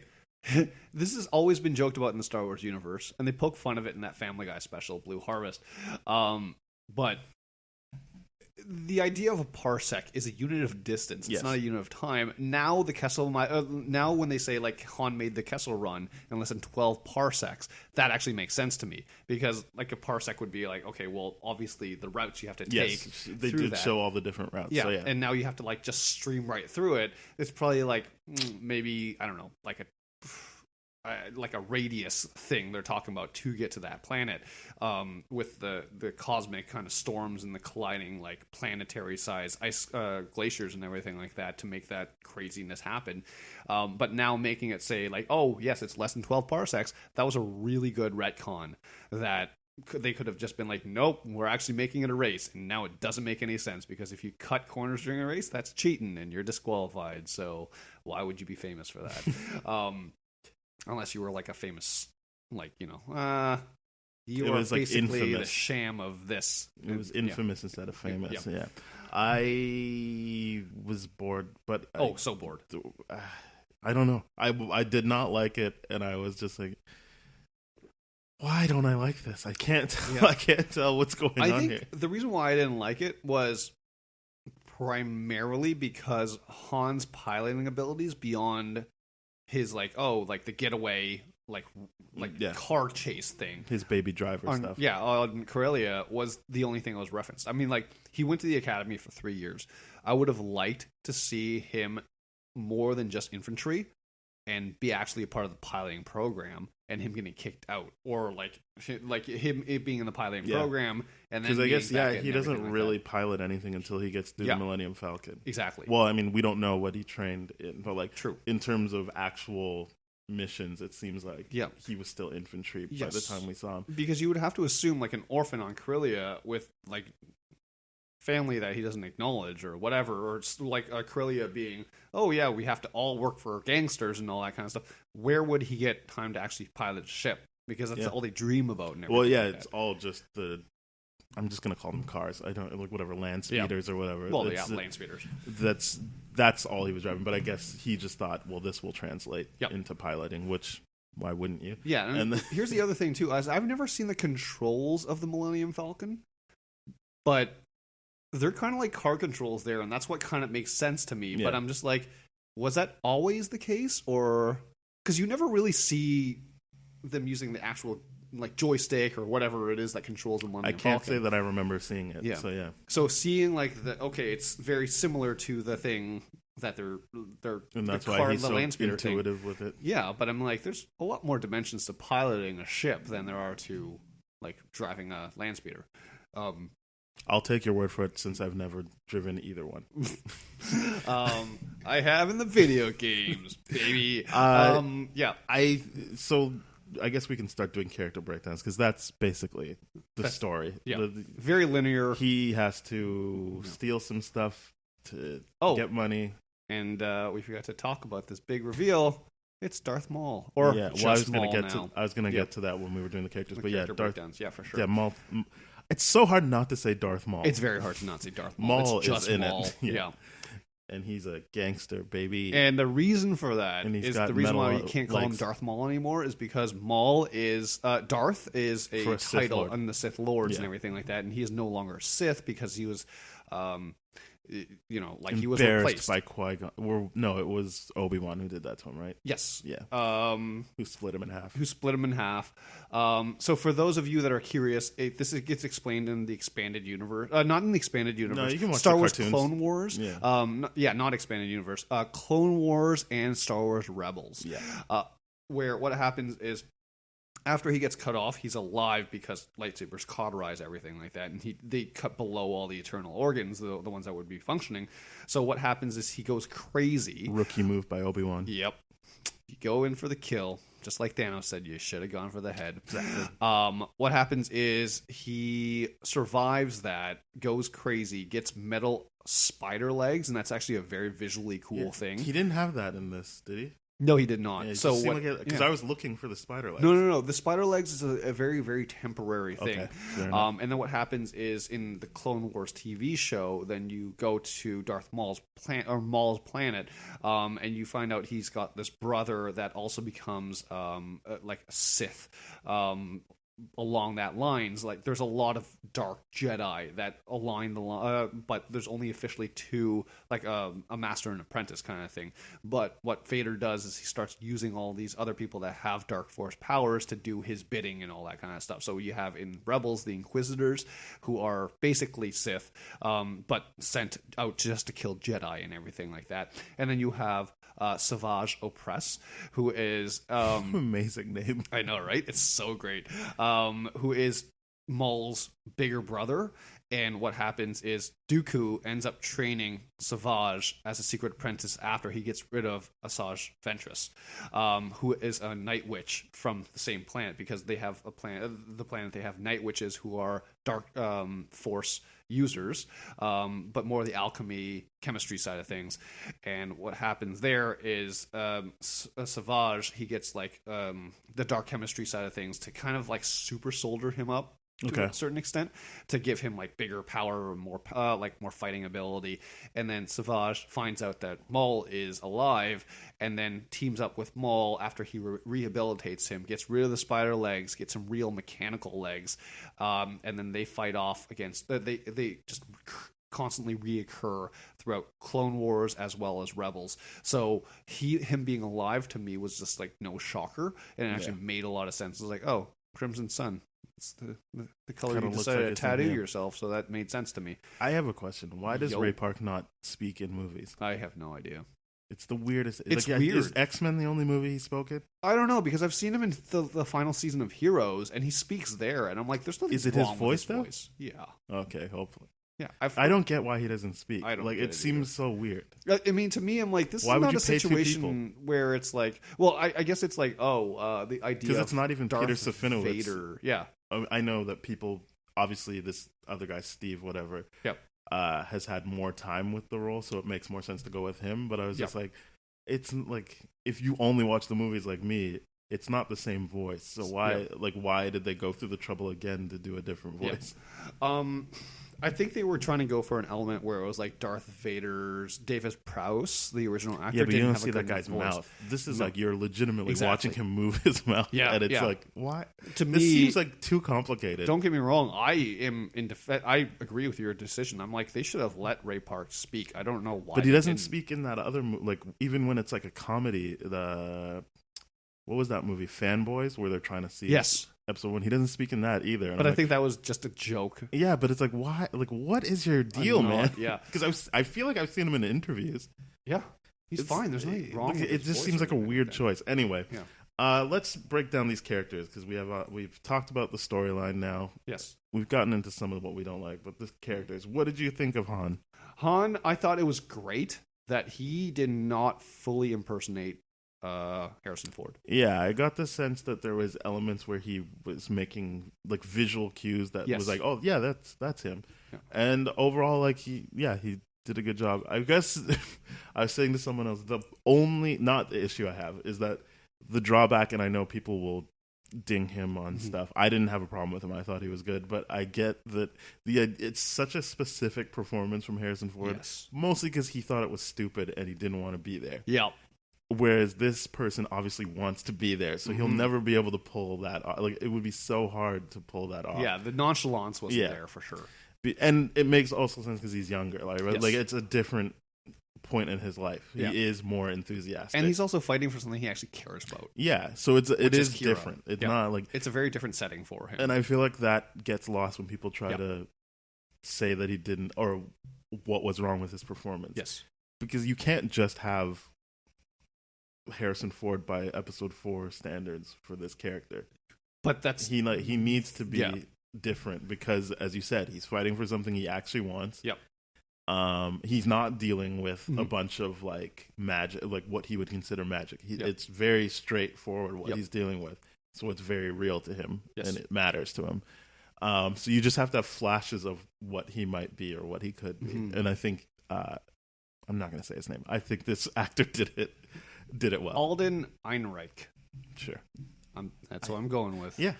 this has always been joked about in the Star Wars universe. And they poke fun of it in that Family Guy special, Blue Harvest. But the idea of a parsec is a unit of distance. It's Yes. not a unit of time. Now the Kessel, now when they say like Han made the Kessel Run in less than 12 parsecs, that actually makes sense to me, because like a parsec would be like, okay, well, obviously the routes you have to take. Yes, they through did that. show all the different routes. Yeah, So, yeah. and now you have to like just stream right through it. It's probably like maybe, I don't know, like a radius thing they're talking about to get to that planet, with the cosmic kind of storms and the colliding like planetary size ice glaciers and everything like that to make that craziness happen. But now making it say like, oh yes, it's less than 12 parsecs, that was a really good retcon that they could have just been like, nope, we're actually making it a race, and now it doesn't make any sense, because if you cut corners during a race, that's cheating and you're disqualified. So why would you be famous for that? Unless you were like a famous, like, you are was, like, basically the infamous. sham of this. It was infamous instead of famous. Yeah. Yeah. I was bored, but So bored. I don't know. I did not like it, and I was just like, why don't I like this? I can't tell. Yeah. I can't tell what's going I on think here. the reason why I didn't like it was primarily because Han's piloting abilities beyond his the getaway Yeah. car chase thing. His baby driver stuff. Yeah, on Corellia was the only thing that was referenced. I mean, like, he went to the academy for 3 years. I would have liked to see him more than just infantry and be actually a part of the piloting program, and him getting kicked out, or like him it being in the piloting program, and then Because I guess, being back he and doesn't everything like really that. pilot anything until he gets through the Millennium Falcon. Exactly. Well, I mean, we don't know what he trained in, but like, True. in terms of actual missions, it seems like he was still infantry by the time we saw him. Because you would have to assume, like, an orphan on Corellia with like family that he doesn't acknowledge or whatever, or it's like Corellia being, oh yeah, we have to all work for gangsters and all that kind of stuff. Where would he get time to actually pilot a ship? Because that's all they dream about. And everything. Well, yeah, like it's that. all just I'm just gonna call them cars. I don't like whatever land speeders or whatever. Well, land speeders. That's all he was driving. But I guess he just thought, well, this will translate Yep. into piloting. Which, why wouldn't you? Yeah, and here's the other thing too. I've never seen the controls of the Millennium Falcon, but they're kind of like car controls there, and that's what kind of makes sense to me. Yeah. But I'm just like, was that always the case, or because you never really see them using the actual like joystick or whatever it is that controls the Millennium I can't Falcon. say that I remember seeing it. Yeah. So yeah. So seeing like it's very similar to the thing that they're And that's the why car, he's the so land speeder thing. intuitive with it. Yeah, but I'm like, there's a lot more dimensions to piloting a ship than there are to like driving a land speeder. I'll take your word for it, since I've never driven either one. I have in the video games, baby. Yeah. So I guess we can start doing character breakdowns, because that's basically the story. Yeah. Very linear. He has to steal some stuff to get money. And we forgot to talk about this big reveal. It's Darth Maul. Or just I was Maul gonna now. get to that when we were doing the characters. But character Darth, breakdowns. Yeah, for sure. Yeah, Maul. It's so hard not to say Darth Maul. It's very hard to not say Darth Maul. Maul It's just is in Maul. it. Yeah. And he's a gangster, baby. And the reason for that And he's is got the reason why metal you can't call him legs. Darth Maul anymore is because Maul is Darth is For a a Sith title Lord. on the Sith Lords and Yeah. everything like that, and he is no longer a Sith because he was, he was embarrassed replaced by Qui-Gon. No, it was Obi-Wan who did that to him, right? Yes. Yeah. Who split him in half. Who split him in half. So for those of you that are curious, this gets explained in the expanded universe. Not in the expanded universe. No, you can watch Star the Wars cartoons. Clone Wars. Yeah. Not expanded universe. Clone Wars and Star Wars Rebels. Yeah. Where what happens is, after he gets cut off, he's alive because lightsabers cauterize everything like that, and they cut below all the eternal organs, the ones that would be functioning. So what happens is he goes crazy. Rookie move by Obi-Wan. Yep. You go in for the kill, just like Thanos said you should have gone for the head. Exactly. What happens is he survives that, goes crazy, gets metal spider legs, and that's actually a very visually cool thing. He didn't have that in this, did he? No, he did not. Yeah, So what? Because I was looking for the spider legs. No. The spider legs is a very, very temporary thing. Okay, fair enough. And then what happens is in the Clone Wars TV show, then you go to Darth Maul's planet, and you find out he's got this brother that also becomes like a Sith. along that lines, like there's a lot of dark Jedi that align the but there's only officially two, like a master and apprentice kind of thing. But what Vader does is he starts using all these other people that have dark force powers to do his bidding and all that kind of stuff. So you have in Rebels the Inquisitors, who are basically Sith, but sent out just to kill Jedi and everything like that. And then you have Savage Opress, who is amazing name. I know, right? It's so great. Who is Maul's bigger brother, and what happens is Dooku ends up training Savage as a secret apprentice after he gets rid of Asajj Ventress, who is a night witch from the same planet, because they have the planet they have night witches who are dark force users, but more the alchemy chemistry side of things. And what happens there is Savage, he gets like the dark chemistry side of things to kind of like super soldier him up to a certain extent, to give him like bigger power or more more fighting ability. And then Savage finds out that Maul is alive, and then teams up with Maul after he rehabilitates him, gets rid of the spider legs, gets some real mechanical legs, and then they fight off against they just constantly reoccur throughout Clone Wars as well as Rebels. So him being alive to me was just like no shocker, and it actually made a lot of sense. It was like, oh, Crimson Sun. It's the color you decided to tattoo yourself, so that made sense to me. I have a question. Why does Ray Park not speak in movies? I have no idea. It's the weirdest. It's weird. Is X-Men the only movie he spoke in? I don't know, because I've seen him in the final season of Heroes, and he speaks there, and I'm like, there's nothing wrong with his voice. Yeah. Okay, hopefully. Yeah, I don't get why he doesn't speak. I don't like get it seems so weird. I mean, to me, I'm like, this why is would not you a pay two situation where it's like, well, I guess it's like, the idea because it's not even Darth Peter Saffinowicz. Vader. Yeah, I know that people, obviously, this other guy, Steve, whatever, has had more time with the role, so it makes more sense to go with him. But I was just like, it's like if you only watch the movies like me, it's not the same voice. So why did they go through the trouble again to do a different voice? I think they were trying to go for an element where it was like Darth Vader's David Prowse, the original actor. Yeah, but you didn't don't have see a that good guy's voice. mouth. This is like you're legitimately Exactly. watching him move his mouth. Yeah, and it's like, why? To This me, seems like too complicated. Don't get me wrong. I am in defense. I agree with your decision. I'm like, they should have let Ray Park speak. I don't know why. But he doesn't didn't. speak in that other like even when it's like a comedy. What was that movie, Fanboys, where they're trying to see episode 1? He doesn't speak in that either. And But I'm I think that was just a joke. Yeah, but it's like, why? Like, what is your deal, man? Yeah, because I feel like I've seen him in interviews. Yeah, he's fine. There's nothing wrong. It just seems like a weird choice. Anyway, let's break down these characters because we've talked about the storyline now. Yes, we've gotten into some of what we don't like, but the characters. What did you think of Han? Han, I thought it was great that he did not fully impersonate Harrison Ford. Yeah, I got the sense that there was elements where he was making like visual cues that was like, oh yeah, that's him. Yeah. And overall, like he did a good job. I guess I was saying to someone else, the only not the issue I have is that the drawback, and I know people will ding him on stuff. I didn't have a problem with him. I thought he was good, but I get that it's such a specific performance from Harrison Ford, mostly because he thought it was stupid and he didn't want to be there. Yeah. Whereas this person obviously wants to be there, so he'll never be able to pull that off. Like, it would be so hard to pull that off. Yeah, the nonchalance wasn't there for sure. And it makes also sense because he's younger. Like, right? Like it's a different point in his life. He is more enthusiastic. And he's also fighting for something he actually cares about. Yeah, so it is different. It's not like... It's a very different setting for him. And I feel like that gets lost when people try to say that he didn't, or what was wrong with his performance. Yes. Because you can't just have Harrison Ford by episode 4 standards for this character. But that's he needs to be different because, as you said, he's fighting for something he actually wants. Yep. He's not dealing with a bunch of like magic, like what he would consider magic. It's very straightforward what he's dealing with, so it's very real to him and it matters to him. So you just have to have flashes of what he might be or what he could be. And I think I'm not going to say his name. I think this actor did it well. Alden Ehrenreich. Sure. That's what I'm going with. Yeah,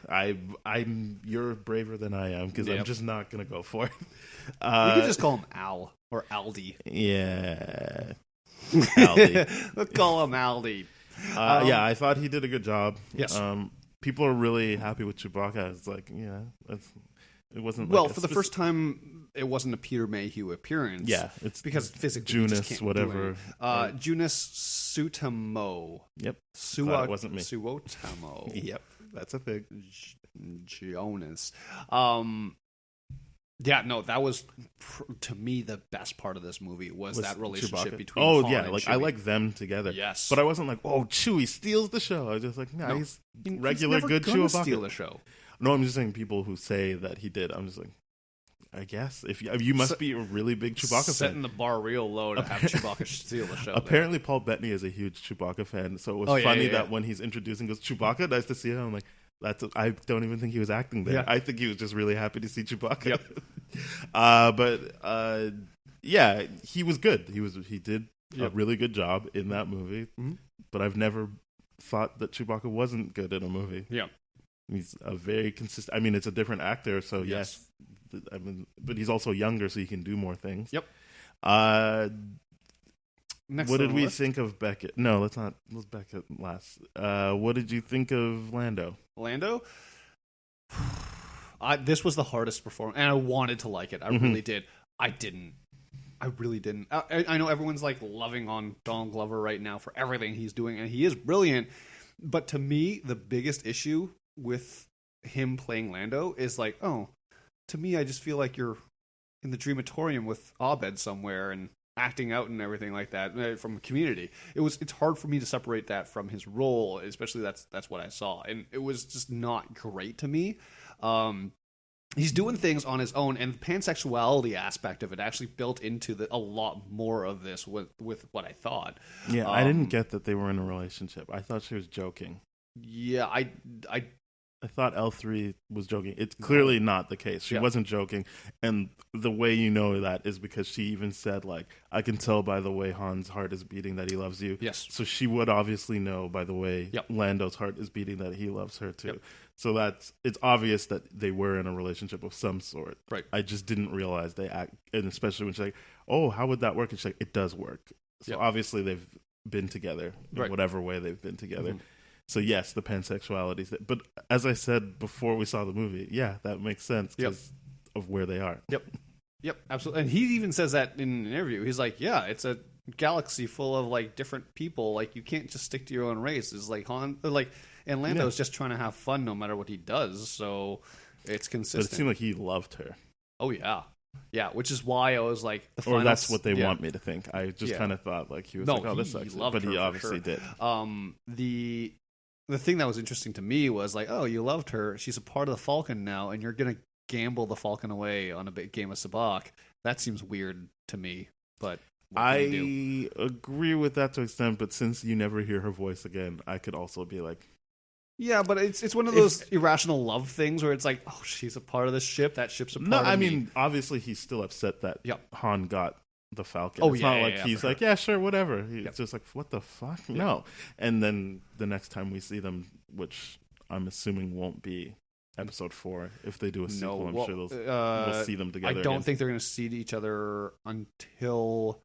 you're braver than I am because I'm just not going to go for it. You could just call him Al or Aldi. Yeah. Aldi. Let's call him Aldi. I thought he did a good job. Yes. people are really happy with Chewbacca. It's like, yeah, it wasn't. Well, like for the first time, it wasn't a Peter Mayhew appearance. Yeah, it's because physically you just Junus, can't do whatever. it. Junus Sutamo. Yep, glad it wasn't me. Suotamo. Yep, that's a thing. Jonas. Yeah, no, that was to me the best part of this movie was that relationship Chewbacca. between. Oh Han yeah, and like Chewie. I like them together. Yes, but I wasn't like, oh, Chewie steals the show. I was just like, nah, No. he's He's regular never good gonna Chewbacca. steal the show. No, I'm just saying people who say that he did. I'm just like, I guess if you must be a really big Chewbacca Setting fan. the bar real low to have Chewbacca steal the show. Apparently, Paul Bettany is a huge Chewbacca fan, so it was funny that when he's introducing, goes Chewbacca, nice to see him. I'm like, I don't even think he was acting there. Yeah. I think he was just really happy to see Chewbacca. Yep. Yeah, he was good. He did a Yep. really good job in that movie. Mhm. But I've never thought that Chewbacca wasn't good in a movie. Yeah. He's a very consistent. I mean, it's a different actor, so yes. I mean, but he's also younger, so he can do more things. Yep. Next what on did the we list? think of Beckett? No, let's Beckett last. What did you think of Lando? Lando? This was the hardest performance, and I wanted to like it. I really did. I didn't. I really didn't. I know everyone's like loving on Donald Glover right now for everything he's doing, and he is brilliant. But to me, the biggest issue with him playing Lando is like, oh, to me, I just feel like you're in the Dreamatorium with Abed somewhere and acting out and everything like that from Community. It's hard for me to separate that from his role, especially that's what I saw, and it was just not great to me. He's doing things on his own, and the pansexuality aspect of it actually built into a lot more of this with what I thought. Yeah, I didn't get that they were in a relationship. I thought she was joking. Yeah, I thought L3 was joking. It's clearly not the case. She wasn't joking. And the way you know that is because she even said, like, I can tell by the way Han's heart is beating that he loves you. Yes. So she would obviously know by the way Lando's heart is beating that he loves her too. Yep. So it's obvious that they were in a relationship of some sort. Right. I just didn't realize they act, and especially when she's like, oh, how would that work? And she's like, it does work. So obviously they've been together in whatever way they've been together. Mm-hmm. So yes, the pansexuality. But as I said before we saw the movie, yeah, that makes sense because of where they are. Yep, absolutely. And he even says that in an interview. He's like, yeah, it's a galaxy full of like different people. Like you can't just stick to your own race. It's like Han, like, and Lando's just trying to have fun no matter what he does. So it's consistent. But it seemed like he loved her. Oh yeah, yeah. Which is why I was like, or that's what they want me to think. I just kind of thought like he was like, oh, this sucks, loved but her he for obviously did. The thing that was interesting to me was like, oh, you loved her. She's a part of the Falcon now, and you're gonna gamble the Falcon away on a big game of Sabacc. That seems weird to me, but I agree with that to an extent. But since you never hear her voice again, I could also be like, yeah, but it's one of those irrational love things where it's like, oh, she's a part of this ship. That ship's a part of me. I mean, obviously he's still upset that Han got the Falcon. Oh, it's yeah, not yeah, like yeah, he's for like, yeah, sure, whatever. It's just like, what the fuck? No. And then the next time we see them, which I'm assuming won't be Episode 4, if they do a sequel, I'm sure we'll see them together. I don't think they're going to see each other until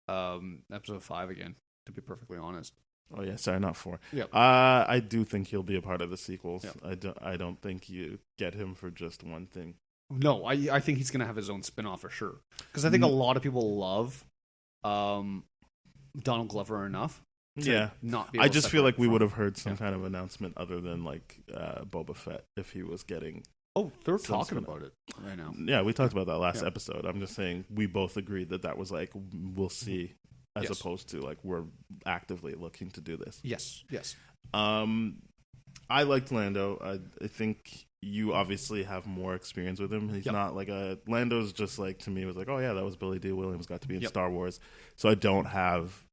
Episode 5 again, to be perfectly honest. Oh yeah, sorry, not 4. Yeah. I do think he'll be a part of the sequels. Yeah. I don't think you get him for just one thing. No, I think he's going to have his own spin-off for sure. Because I think a lot of people love Donald Glover enough. Not be able I to just feel like we separate would have heard some kind of announcement other than like Boba Fett if he was getting. Oh, they're talking about it right now. Yeah, we talked about that last episode. I'm just saying we both agreed that was like we'll see, as opposed to like we're actively looking to do this. Yes. I liked Lando. I think you obviously have more experience with him. He's not like Lando's just like, to me, was like, oh yeah, that was Billy D. Williams, got to be in Star Wars. So I don't have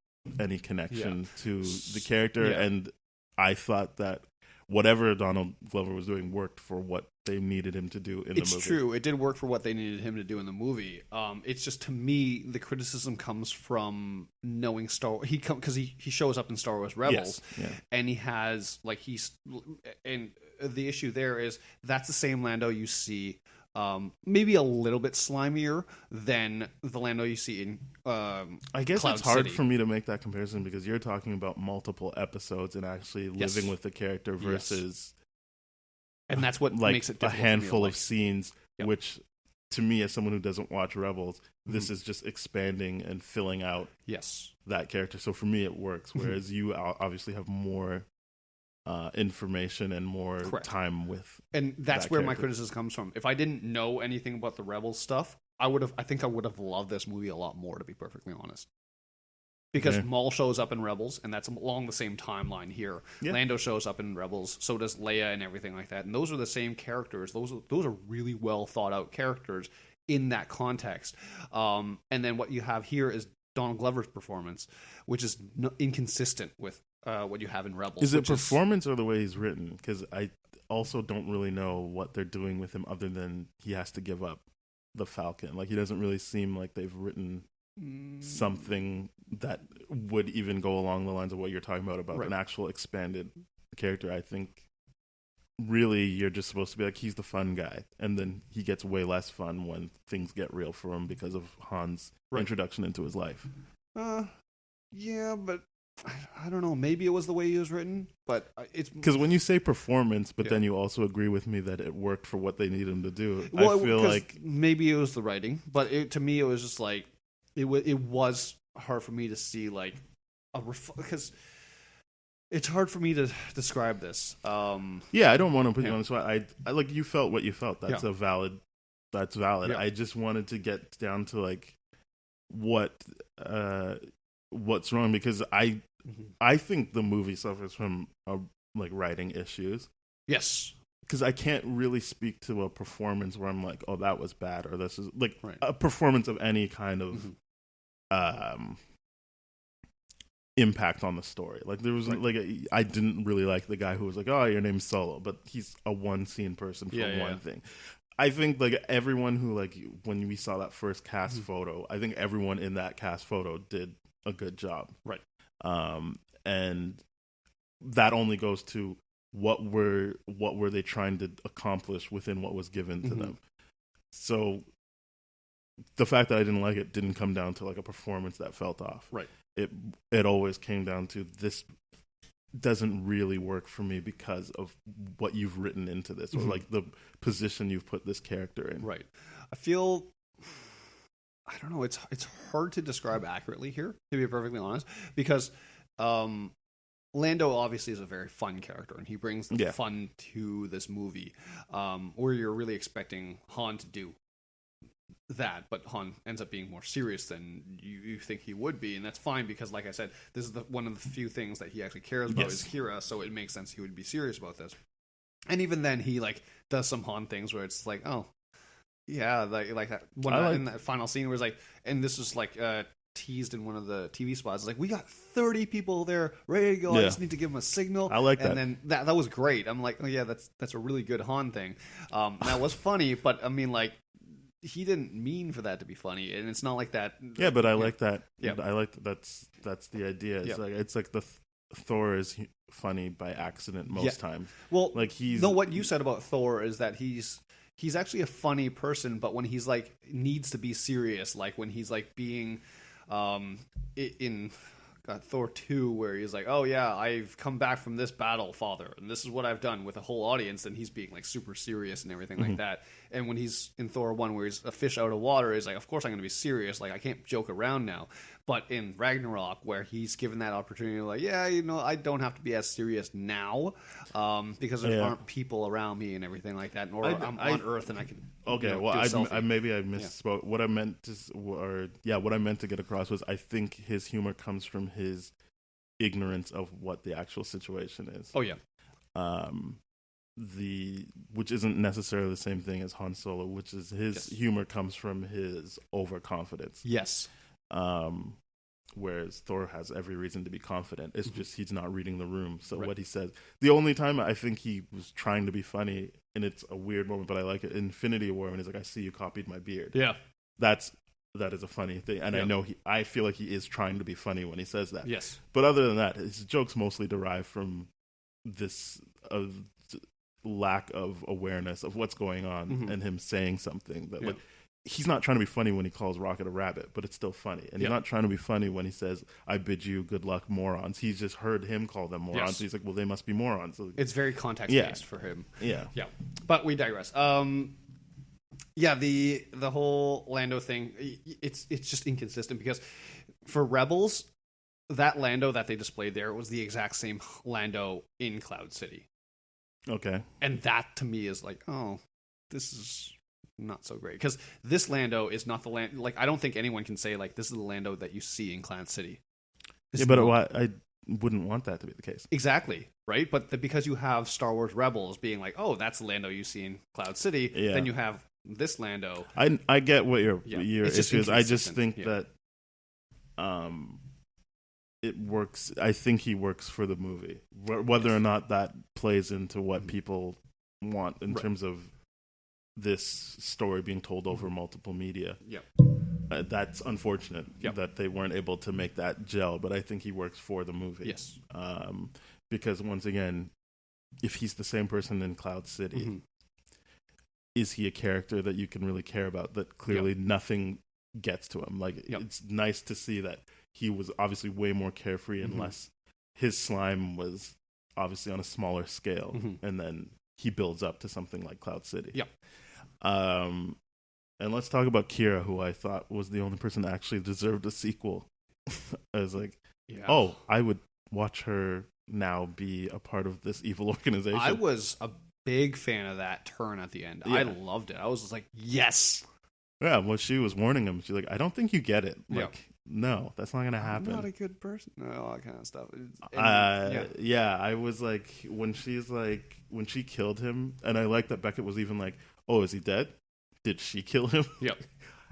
any connection to the character. And I thought that whatever Donald Glover was doing worked for what they needed him to do in the movie. It's true. It did work for what they needed him to do in the movie. It's just, to me, the criticism comes from knowing Star Wars. Because he shows up in Star Wars Rebels, and he has, like, and the issue there is that's the same Lando you see, maybe a little bit slimier than the Lando you see in I guess Cloud it's hard City. for me to make that comparison because you're talking about multiple episodes and actually living with the character versus And that's what like makes it a difficult handful for me of scenes, Yep. which to me, as someone who doesn't watch Rebels, this is just expanding and filling out Yes. that character. So for me, it works. Whereas you obviously have more information and more Correct. time with. And that's that where my character. criticism comes from. If I didn't know anything about the Rebels stuff, I think I would have loved this movie a lot more, to be perfectly honest. Because Okay. Maul shows up in Rebels, and that's along the same timeline here. Yeah. Lando shows up in Rebels, so does Leia and everything like that. And those are the same characters. Those are really well thought out characters in that context. And then what you have here is Donald Glover's performance, which is inconsistent with what you have in Rebels. Is it which performance or the way he's written? Because I also don't really know what they're doing with him other than he has to give up the Falcon. Like, he doesn't really seem like they've written something that would even go along the lines of what you're talking about Right. an actual expanded character. I think really you're just supposed to be like, he's the fun guy, and then he gets way less fun when things get real for him because of Han's Right. introduction into his life. Yeah, but I don't know. Maybe it was the way he was written, but it's Because when you say performance, but Yeah. then you also agree with me that it worked for what they need him to do, Well, I feel 'cause like maybe it was the writing, but to me it was just like it was hard for me to see like because it's hard for me to describe this. yeah, I don't want to put you Yeah. on the spot. I like, you felt what you felt. That's Yeah. a valid. That's valid. Yeah. I just wanted to get down to like what's wrong, because I think the movie suffers from like writing issues. Yes, Because I can't really speak to a performance where I'm like, oh, that was bad, or this is like Right. a performance of any kind of impact on the story. Like, there was Right. I didn't really like the guy who was like, oh, your name's Solo, but he's a one scene person for Yeah, one yeah. thing. I think like everyone who, like, when we saw that first cast photo, I think everyone in that cast photo did a good job. Right. And that only goes to what were they trying to accomplish within what was given to them. So the fact that I didn't like it didn't come down to like a performance that felt off. Right. It always came down to, this doesn't really work for me because of what you've written into this, or like the position you've put this character in. right. I feel I don't know. It's hard to describe accurately here, to be perfectly honest, because Lando obviously is a very fun character, and he brings the Yeah. fun to this movie, where you're really expecting Han to do that, but Han ends up being more serious than you think he would be, and that's fine because, like I said, this is one of the few things that he actually cares about is Kira, so it makes sense he would be serious about this. And even then, he like does some Han things where it's like, oh, yeah, like that one in that final scene where it's like, and this is like teased in one of the TV spots. It's like, we got 30 people there ready to go. I Yeah. just need to give them a signal. I like that. And then that was great. I'm like, oh yeah, that's a really good Han thing. That was funny, but I mean, like, he didn't mean for that to be funny, and it's not like that. Yeah, but I like that. Yeah. I like that's the idea. It's like the Thor is funny by accident most times. Well, like, he's no. What you said about Thor is that he's actually a funny person, but when he's like needs to be serious, like when he's like being in Thor 2, where he's like, oh yeah, I've come back from this battle, father, and this is what I've done, with a whole audience, and he's being like super serious and everything like that. And when he's in Thor 1, where he's a fish out of water, he's like, of course I'm going to be serious, like I can't joke around now. But in Ragnarok, where he's given that opportunity, like, yeah, you know, I don't have to be as serious now, because there aren't people around me and everything like that, or I'm on Earth and I can. Okay, you know, well, do a selfie. maybe I misspoke. What I meant to, what I meant to get across was, I think his humor comes from his ignorance of what the actual situation is. Oh yeah, which isn't necessarily the same thing as Han Solo, which is his humor comes from his overconfidence. Yes. Whereas Thor has every reason to be confident. It's just he's not reading the room. So what he says, the only time I think he was trying to be funny, and it's a weird moment, but I like it, Infinity War, when he's like, I see you copied my beard. Yeah. That is a funny thing. And I feel like he is trying to be funny when he says that. Yes. But other than that, his jokes mostly derive from this lack of awareness of what's going on, and him saying something that like, he's not trying to be funny when he calls Rocket a rabbit, but it's still funny. And he's not trying to be funny when he says, I bid you good luck, morons. He's just heard him call them morons. Yes. So he's like, well, they must be morons. So, It's very context-based for him. Yeah. Yeah. But we digress. Yeah, the whole Lando thing, it's just inconsistent because for Rebels, that Lando that they displayed there was the exact same Lando in Cloud City. Okay. And that to me is like, oh, this is not so great. Because this Lando is not the Lando, like, I don't think anyone can say, like, this is the Lando that you see in Cloud City. I wouldn't want that to be the case. Exactly, right? But because you have Star Wars Rebels being like, oh, that's the Lando you see in Cloud City, then you have this Lando. I get what your issue is. I just think that it works. I think he works for the movie, whether or not that plays into what people want in terms of this story being told over multiple media. Yeah, that's unfortunate that they weren't able to make that gel. But I think he works for the movie. Yes, because once again, if he's the same person in Cloud City, is he a character that you can really care about? That clearly nothing gets to him. Like it's nice to see that he was obviously way more carefree and less. His slime was obviously on a smaller scale, and then he builds up to something like Cloud City. Yeah. And let's talk about Kira, who I thought was the only person that actually deserved a sequel. I was like, oh, I would watch her now be a part of this evil organization. I was a big fan of that turn at the end. I loved it. I was just like, yes. Yeah, well, she was warning him. She's like, I don't think you get it. Like, no, that's not going to happen. I'm not a good person. All that kind of stuff. I was like, when she killed him, and I like that Beckett was even like, oh, is he dead? Did she kill him? Yep.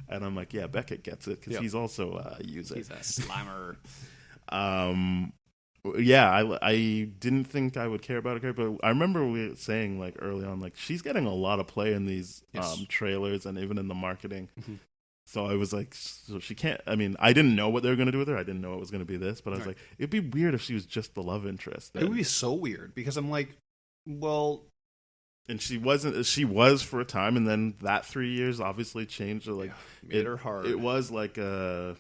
And I'm like, yeah, Beckett gets it, because he's also a user. He's a slimer. I didn't think I would care about her, but I remember we saying like early on, like she's getting a lot of play in these trailers and even in the marketing. So I was like, so she can't. I mean, I didn't know what they were going to do with her. I didn't know it was going to be this, but I was like, it'd be weird if she was just the love interest. Then. It would be so weird because I'm like, well, and she wasn't. She was for a time, and then that 3 years obviously changed. Like made her hard. It was like a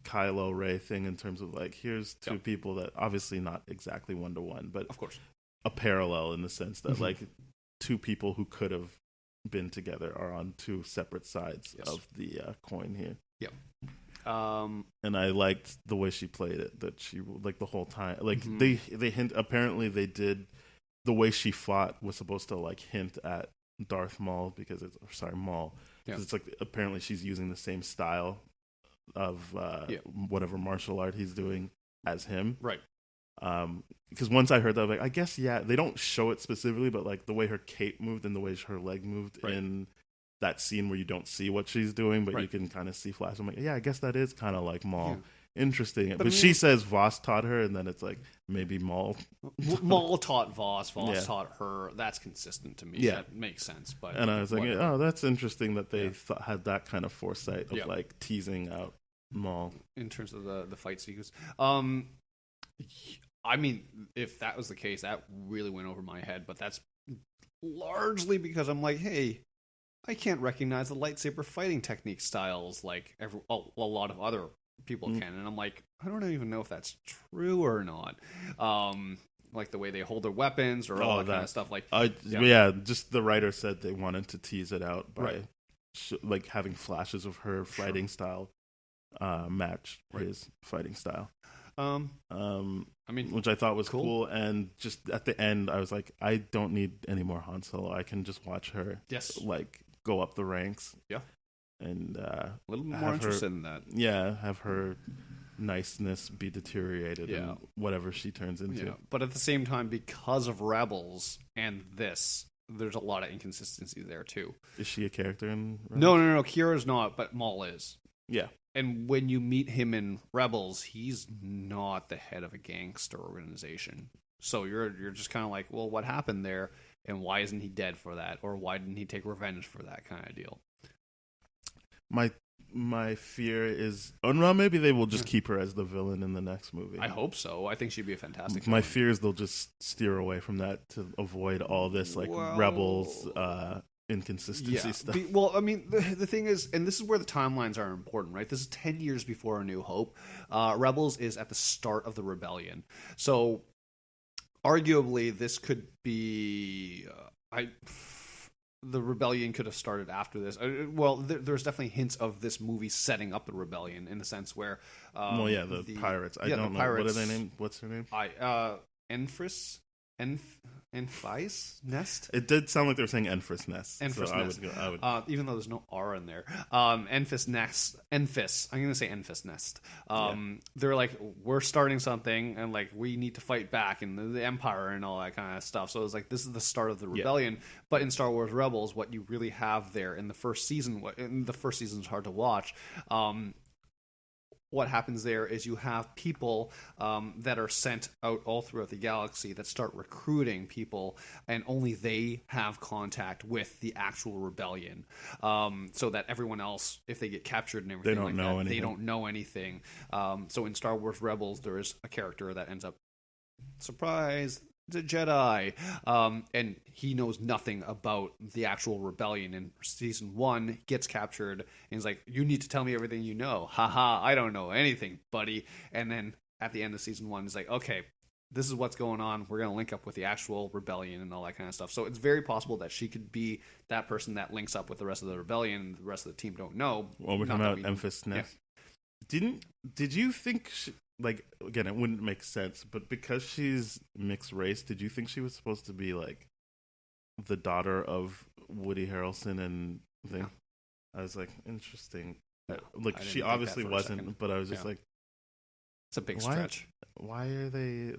Kylo Ray thing in terms of like, here's two people that obviously not exactly 1-to-1, but of course a parallel in the sense that like two people who could have been together are on two separate sides of the coin here. And I liked the way she played it, that she like the whole time, like they hint, apparently they did, the way she fought was supposed to like hint at Darth Maul, because it's Maul, because it's like apparently she's using the same style of whatever martial art he's doing as him, right? Because once I heard that, I was like, I guess they don't show it specifically, but like the way her cape moved and the way her leg moved in that scene where you don't see what she's doing, but you can kind of see flash. I'm like, yeah, I guess that is kind of like Maul. Interesting. But I mean, she says Voss taught her, and then it's like maybe Maul. Maul taught Voss. Voss taught her. That's consistent to me. Yeah, that makes sense. But and I was like, oh, that's interesting that they had that kind of foresight of like teasing out Maul in terms of the fight sequence. I mean, if that was the case, that really went over my head. But that's largely because I'm like, hey, I can't recognize the lightsaber fighting technique styles like a lot of other people can, and I'm like, I don't even know if that's true or not. Like the way they hold their weapons or all that kind of stuff. Like, just the writer said they wanted to tease it out by like having flashes of her fighting style match his fighting style. I mean, which I thought was cool. And just at the end, I was like, I don't need any more Han Solo. I can just watch her, like, go up the ranks. Yeah, and a little more interested in that. Yeah, have her niceness be deteriorated in whatever she turns into. Yeah. But at the same time, because of Rebels and this, there's a lot of inconsistency there too. Is she a character in Rebels? No. Kira's not, but Maul is. Yeah. And when you meet him in Rebels, he's not the head of a gangster organization. So you're just kind of like, well, what happened there? And why isn't he dead for that? Or why didn't he take revenge for that kind of deal? My fear is, maybe they will just keep her as the villain in the next movie. I hope so. I think she'd be a fantastic villain. My fear is they'll just steer away from that to avoid all this, like, Rebels inconsistency stuff. Well, I mean, the thing is, and this is where the timelines are important, right? This is 10 years before A New Hope. Rebels is at the start of the rebellion. So, arguably, this could be... the rebellion could have started after this. Well, there's definitely hints of this movie setting up the rebellion in the sense where... the pirates. I don't know. Pirates, what are they named? What's her name? Enfys? Enfys Nest? It did sound like they were saying Enfys Nest. Enfys so Nest. I would. Even though there's no R in there. Enfys Nest. Enfys. I'm going to say Enfys Nest. They're like, we're starting something, and like we need to fight back, and the Empire and all that kind of stuff. So it's like, this is the start of the rebellion. But in Star Wars Rebels, what you really have there in the first season, the first season is hard to watch. What happens there is you have people that are sent out all throughout the galaxy that start recruiting people, and only they have contact with the actual rebellion. So that everyone else, if they get captured and everything they don't know anything. So in Star Wars Rebels, there is a character that ends up, surprise, the Jedi, and he knows nothing about the actual rebellion. In season 1, gets captured, and he's like, "You need to tell me everything you know." Haha, I don't know anything, buddy. And then at the end of season 1, he's like, "Okay, this is what's going on. We're gonna link up with the actual rebellion and all that kind of stuff." So it's very possible that she could be that person that links up with the rest of the rebellion, and the rest of the team don't know. Well, we're talking about Enfys Nest. Yeah. Did you think? Like, again, it wouldn't make sense, but because she's mixed race, did you think she was supposed to be like the daughter of Woody Harrelson and thing? No. I was like, interesting. No, like, she obviously wasn't, but I was just like, it's a big stretch. Why'd they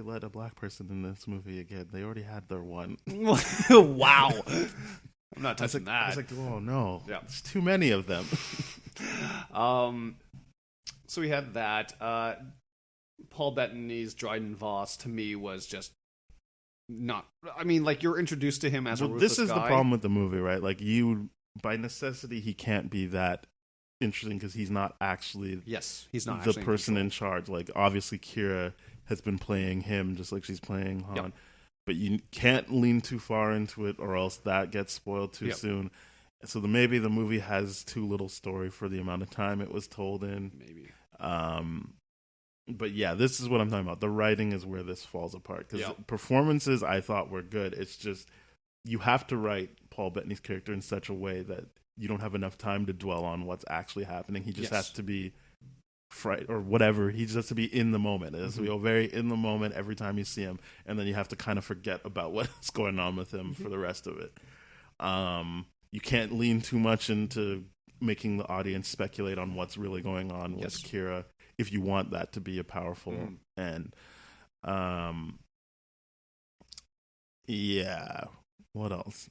let a black person in this movie again? They already had their one. Wow. I'm not touching that. I was like, oh no, yeah. There's too many of them. So we had that. Paul Bettany's Dryden Voss, to me, was just not... I mean, like, you're introduced to him as a ruthless This is guy. the problem with the movie, right? Like, by necessity, he can't be that interesting because he's not actually he's not the person in charge. Like, obviously, Kira has been playing him just like she's playing Han. Yep. But you can't lean too far into it or else that gets spoiled too soon. So maybe the movie has too little story for the amount of time it was told in. Maybe. But yeah, this is what I'm talking about. The writing is where this falls apart. Because performances I thought were good. It's just, you have to write Paul Bettany's character in such a way that you don't have enough time to dwell on what's actually happening. He just has to be or whatever. He just has to be in the moment. It has to be very in the moment every time you see him. And then you have to kind of forget about what's going on with him for the rest of it. You can't lean too much into making the audience speculate on what's really going on with Kira if you want that to be a powerful end. Yeah. What else?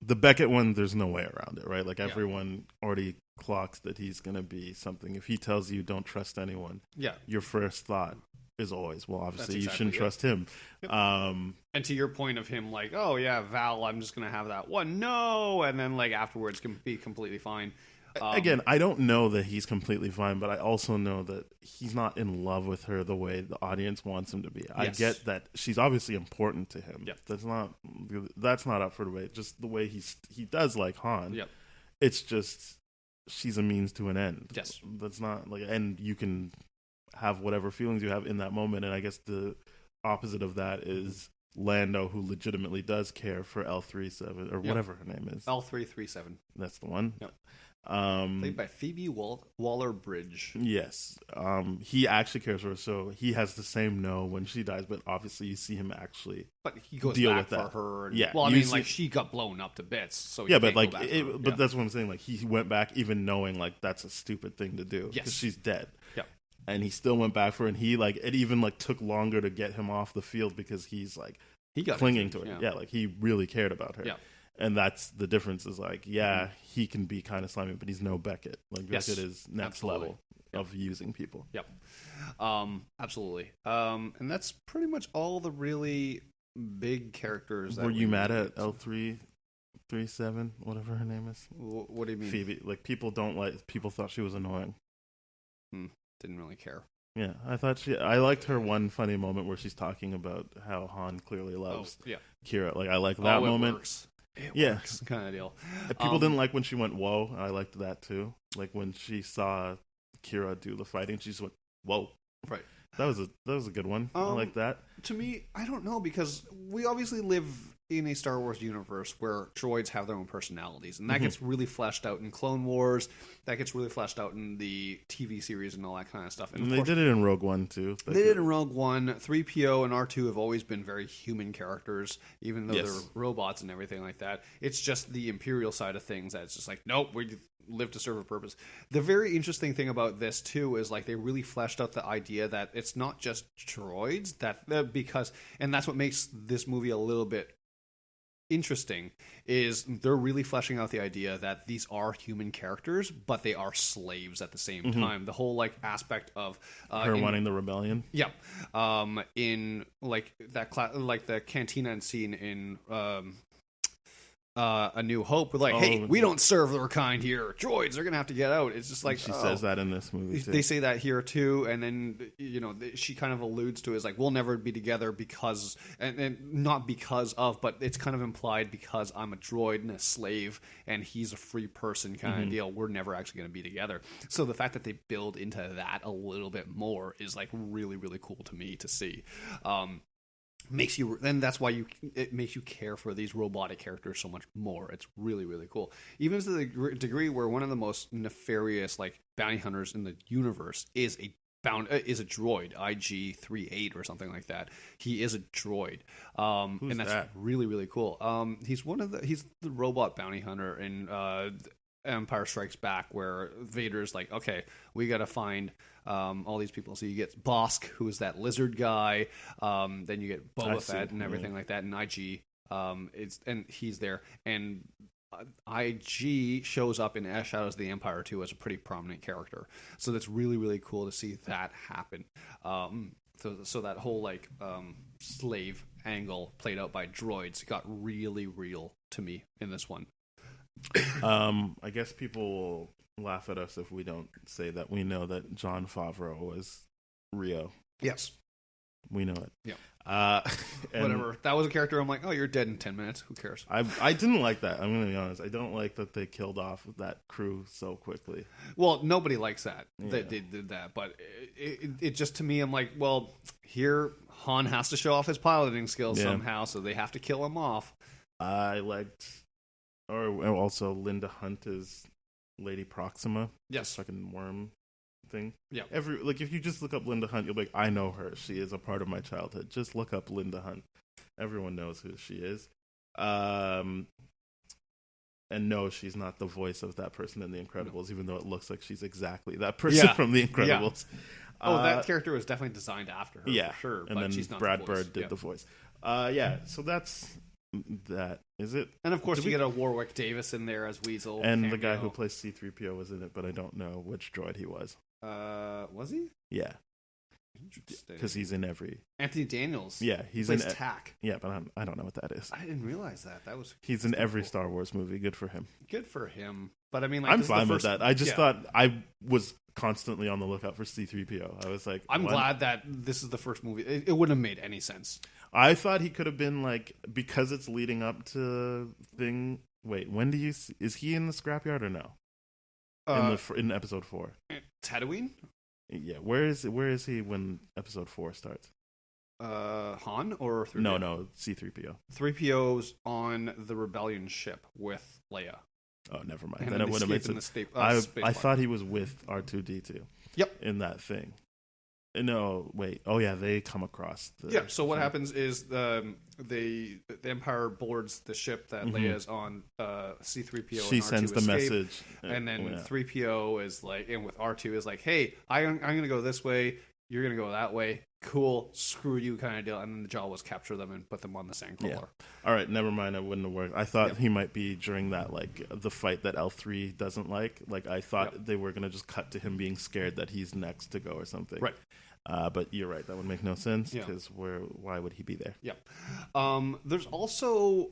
The Beckett one, there's no way around it, right? Like, everyone already clocks that he's going to be something. If he tells you don't trust anyone, your first thought is always, well, obviously you shouldn't trust him. Yep. And to your point of him, like, oh yeah, Val, I'm just gonna have that one, no, and then like afterwards can be completely fine. Again, I don't know that he's completely fine, but I also know that he's not in love with her the way the audience wants him to be. I get that she's obviously important to him. That's not up for debate. Just the way he does like Han. It's just she's a means to an end. That's not like, and you can have whatever feelings you have in that moment, and I guess the opposite of that is Lando, who legitimately does care for L37 or whatever her name is. L337. That's the one. Played by Phoebe Waller-Bridge. Yes. He actually cares for her, so he has the same no when she dies, but obviously you see him actually but he goes deal back with for that. her. And, yeah. Well, I mean, like, she got blown up to bits, so he but like, but that's what I'm saying. Like, he went back even knowing like that's a stupid thing to do because she's dead. And he still went back for her, and he like it even like took longer to get him off the field because he's like he got clinging to her. Like he really cared about her. And that's the difference is like, he can be kind of slimy, but he's no Beckett. Like Beckett is next level of using people. Absolutely. And that's pretty much all the really big characters. Were you mad at L337, whatever her name is? What do you mean? Phoebe. Like people thought she was annoying. Didn't really care. Yeah, I liked her one funny moment where she's talking about how Han clearly loves Kira. Like I like that moment. Works. it Yeah. works kind of deal. People didn't like when she went, whoa. I liked that too. Like when she saw Kira do the fighting, she just went, whoa. Right. That was a good one. I like that. To me, I don't know, because we obviously live in a Star Wars universe where droids have their own personalities, and that gets really fleshed out in Clone Wars. That gets really fleshed out in the TV series and all that kind of stuff. And they did it in Rogue One too. They did it in Rogue One. 3PO and R2 have always been very human characters, even though they're robots and everything like that. It's just the Imperial side of things that's just like, nope, we live to serve a purpose. The very interesting thing about this too is like they really fleshed out the idea that it's not just droids, and that's what makes this movie a little bit interesting, is they're really fleshing out the idea that these are human characters, but they are slaves at the same time. The whole like aspect of her wanting the rebellion. Yeah, in like that like the cantina scene in A New Hope, with like, hey, we don't serve their kind here. Droids are gonna have to get out. It's just like she says that in this movie too. They say that here too, and then she kind of alludes to it as like, we'll never be together because, and not because of, but it's kind of implied because I'm a droid and a slave, and he's a free person kind of deal. We're never actually gonna be together. So the fact that they build into that a little bit more is like really, really cool to me to see. Makes you, and that's why it makes you care for these robotic characters so much more. It's really, really cool. Even to the degree where one of the most nefarious like bounty hunters in the universe is a droid, IG-38 or something like that. He is a droid, and that's really, really cool. He's the robot bounty hunter in Empire Strikes Back, where Vader's like, okay, we got to find all these people. So you get Bosk, who is that lizard guy. Then you get Boba Fett and everything like that. And IG, and he's there. And IG shows up in Shadows of the Empire too as a pretty prominent character. So that's really, really cool to see that happen. So that whole like slave angle played out by droids got really real to me in this one. I guess people will laugh at us if we don't say that we know that Jon Favreau was Rio. Yes. We know it. Yeah. Whatever. That was a character I'm like, oh, you're dead in 10 minutes. Who cares? I didn't like that. I'm going to be honest. I don't like that they killed off that crew so quickly. Well, nobody likes that. They did that. But it just, to me, I'm like, well, here Han has to show off his piloting skills somehow, so they have to kill him off. I liked... Or also Linda Hunt is Lady Proxima. Yes. Fucking worm thing. Yeah. If you just look up Linda Hunt, you'll be like, I know her. She is a part of my childhood. Just look up Linda Hunt. Everyone knows who she is. And no, she's not the voice of that person in The Incredibles, even though it looks like she's exactly that person from The Incredibles. Yeah. Oh, that character was definitely designed after her, for sure. And but then she's not Brad the voice. Bird did the voice. So that's... That is it, and of course you get a Warwick Davis in there as Weasel, and cameo. The guy who plays C-3PO was in it, but I don't know which droid he was. Was he? Yeah, because he's in every. Anthony Daniels. Yeah, he's plays in TAC. Yeah, but I don't know what that is. I didn't realize that. He's in every Star Wars movie. Good for him. Good for him. But I mean, like, I'm fine with that. I just thought I was constantly on the lookout for C-3PO. I was like, I'm glad that this is the first movie. It wouldn't have made any sense. I thought he could have been like, because it's leading up to thing. Wait, when do you is he in the scrapyard or no? In episode 4, Tatooine. Yeah, where is he when episode 4 starts? Han or 3PO? No, C-3PO. 3PO's on the Rebellion ship with Leia. Oh, never mind. And then it would have made sense. I thought he was with R2-D2. Yep. In that thing. No, wait. Oh, yeah, they come across. So what happens is the Empire boards the ship that Leia's on. C-3PO. She and R2 sends the escape, message, and then 3PO is like, and with R2 is like, hey, I'm going to go this way. You're going to go that way. Cool. Screw you, kind of deal. And then the Jawas capture them and put them on the Sandcrawler. Yeah. All right, never mind. It wouldn't have worked. I thought he might be during that, like, the fight that L3 doesn't like. Like, I thought they were going to just cut to him being scared that he's next to go or something. Right. But you're right. That would make no sense because why would he be there? Yeah. There's also...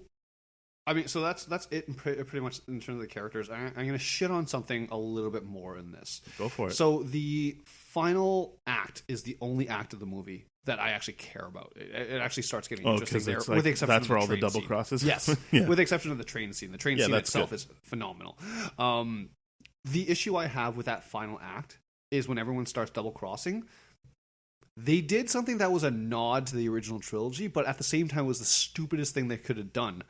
I mean, so that's it pretty much in terms of the characters. I'm going to shit on something a little bit more in this. Go for it. So the final act is the only act of the movie that I actually care about. It actually starts getting interesting there, like, with the exception that's of where the all the train double scene. crosses. Yes, Yeah. with the exception of the train scene. The train scene that's itself good. is phenomenal. The issue I have with that final act is when everyone starts double crossing. They did something that was a nod to the original trilogy, but at the same time was the stupidest thing they could have done.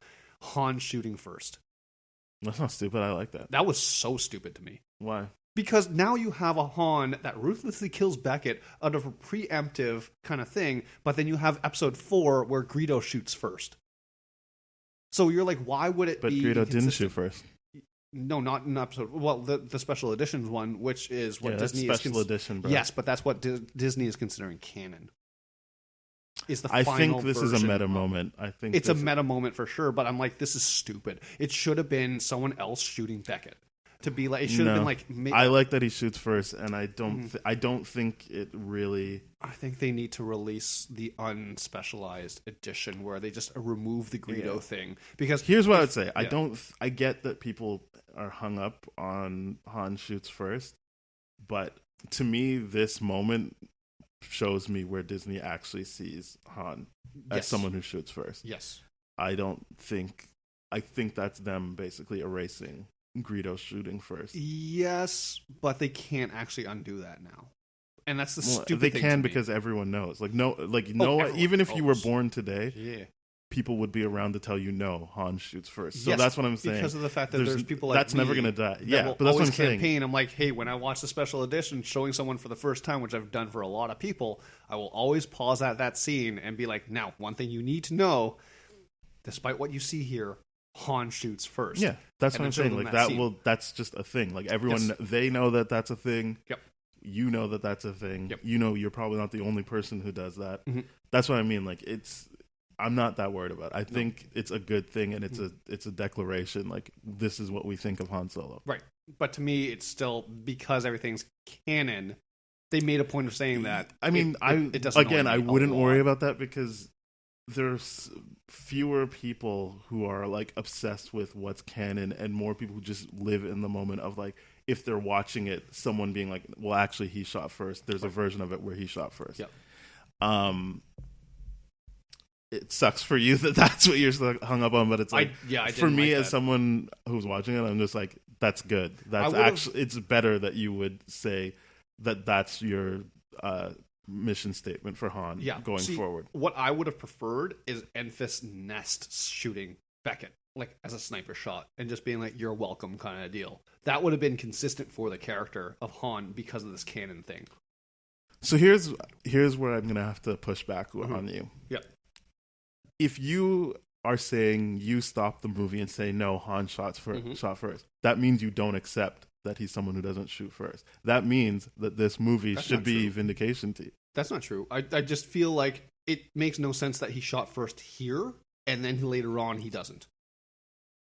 Han shooting first. That's not stupid. I like that. That was so stupid to me. Why? Because now you have a Han that ruthlessly kills Beckett out of a preemptive kind of thing, but then you have episode 4 where Greedo shoots first. So you're like, why would it But be Greedo didn't inconsistent? shoot first. No, not in episode... Well, the special editions one, which is what That's Disney is... special edition, bro. Yes, but that's what Disney is considering canon. Is the I final think this is a version meta of- moment. I think It's a this- meta moment for sure, but I'm like, this is stupid. It should have been someone else shooting Beckett. To be like, it should have been like... I like that he shoots first, and I don't. I don't think it really. I think they need to release the unspecialized edition where they just remove the Greedo thing. Because Here's what I would say. I yeah. don't. I get that people are hung up on Han shoots first, but to me, this moment shows me where Disney actually sees Han as Yes. someone who shoots first. Yes. I don't think. I think that's them basically erasing Greedo shooting first. Yes, but they can't actually undo that now. And that's the Well, stupid they thing can to me. because everyone knows. Like no, everyone even if you were knows. born today, Yeah. people would be around to tell you no, Han shoots first. So Yes, that's what I'm saying. Because of the fact that there's people like that's never me going to die. that Yeah, will but that's what always I'm saying. campaign. I'm like, hey, when I watch the special edition showing someone for the first time, which I've done for a lot of people, I will always pause at that scene and be like, now, one thing you need to know, despite what you see here, Han shoots first. Yeah, that's And what I'm then show saying. them Like that that scene. will. That's just a thing. Like everyone, Yes. they know that that's a thing. Yep. You know that that's a thing. Yep. You know you're probably not the only person who does that. Mhm. That's what I mean. Like it's. I'm not that worried about it. I think it's a good thing, and Mm-hmm. it's a declaration. Like this is what we think of Han Solo. Right. But to me, it's still, because everything's canon, they made a point of saying that. I mean, it doesn't again, annoy I me a wouldn't lot. worry about that because there's fewer people who are like obsessed with what's canon, and more people who just live in the moment of like, if they're watching it, someone being like, "Well, actually, he shot first." There's a version of it where he shot first. Yep. It sucks for you that that's what you're so hung up on, but it's like, I for didn't me like as that. someone who's watching it, I'm just like, that's good. That's would've- actually, it's better that you would say that that's your mission statement for Han going See, forward. What I would have preferred is Enfys Nest shooting Beckett, like as a sniper shot, and just being like, "You're welcome," kind of deal. That would have been consistent for the character of Han because of this canon thing. So here's where I'm gonna have to push back on you. Yep. If you are saying you stop the movie and say no, Han shot first, that means you don't accept that he's someone who doesn't shoot first. That means that this movie That's should not be true. vindication to you. That's not true. I just feel like it makes no sense that he shot first here, and then later on he doesn't.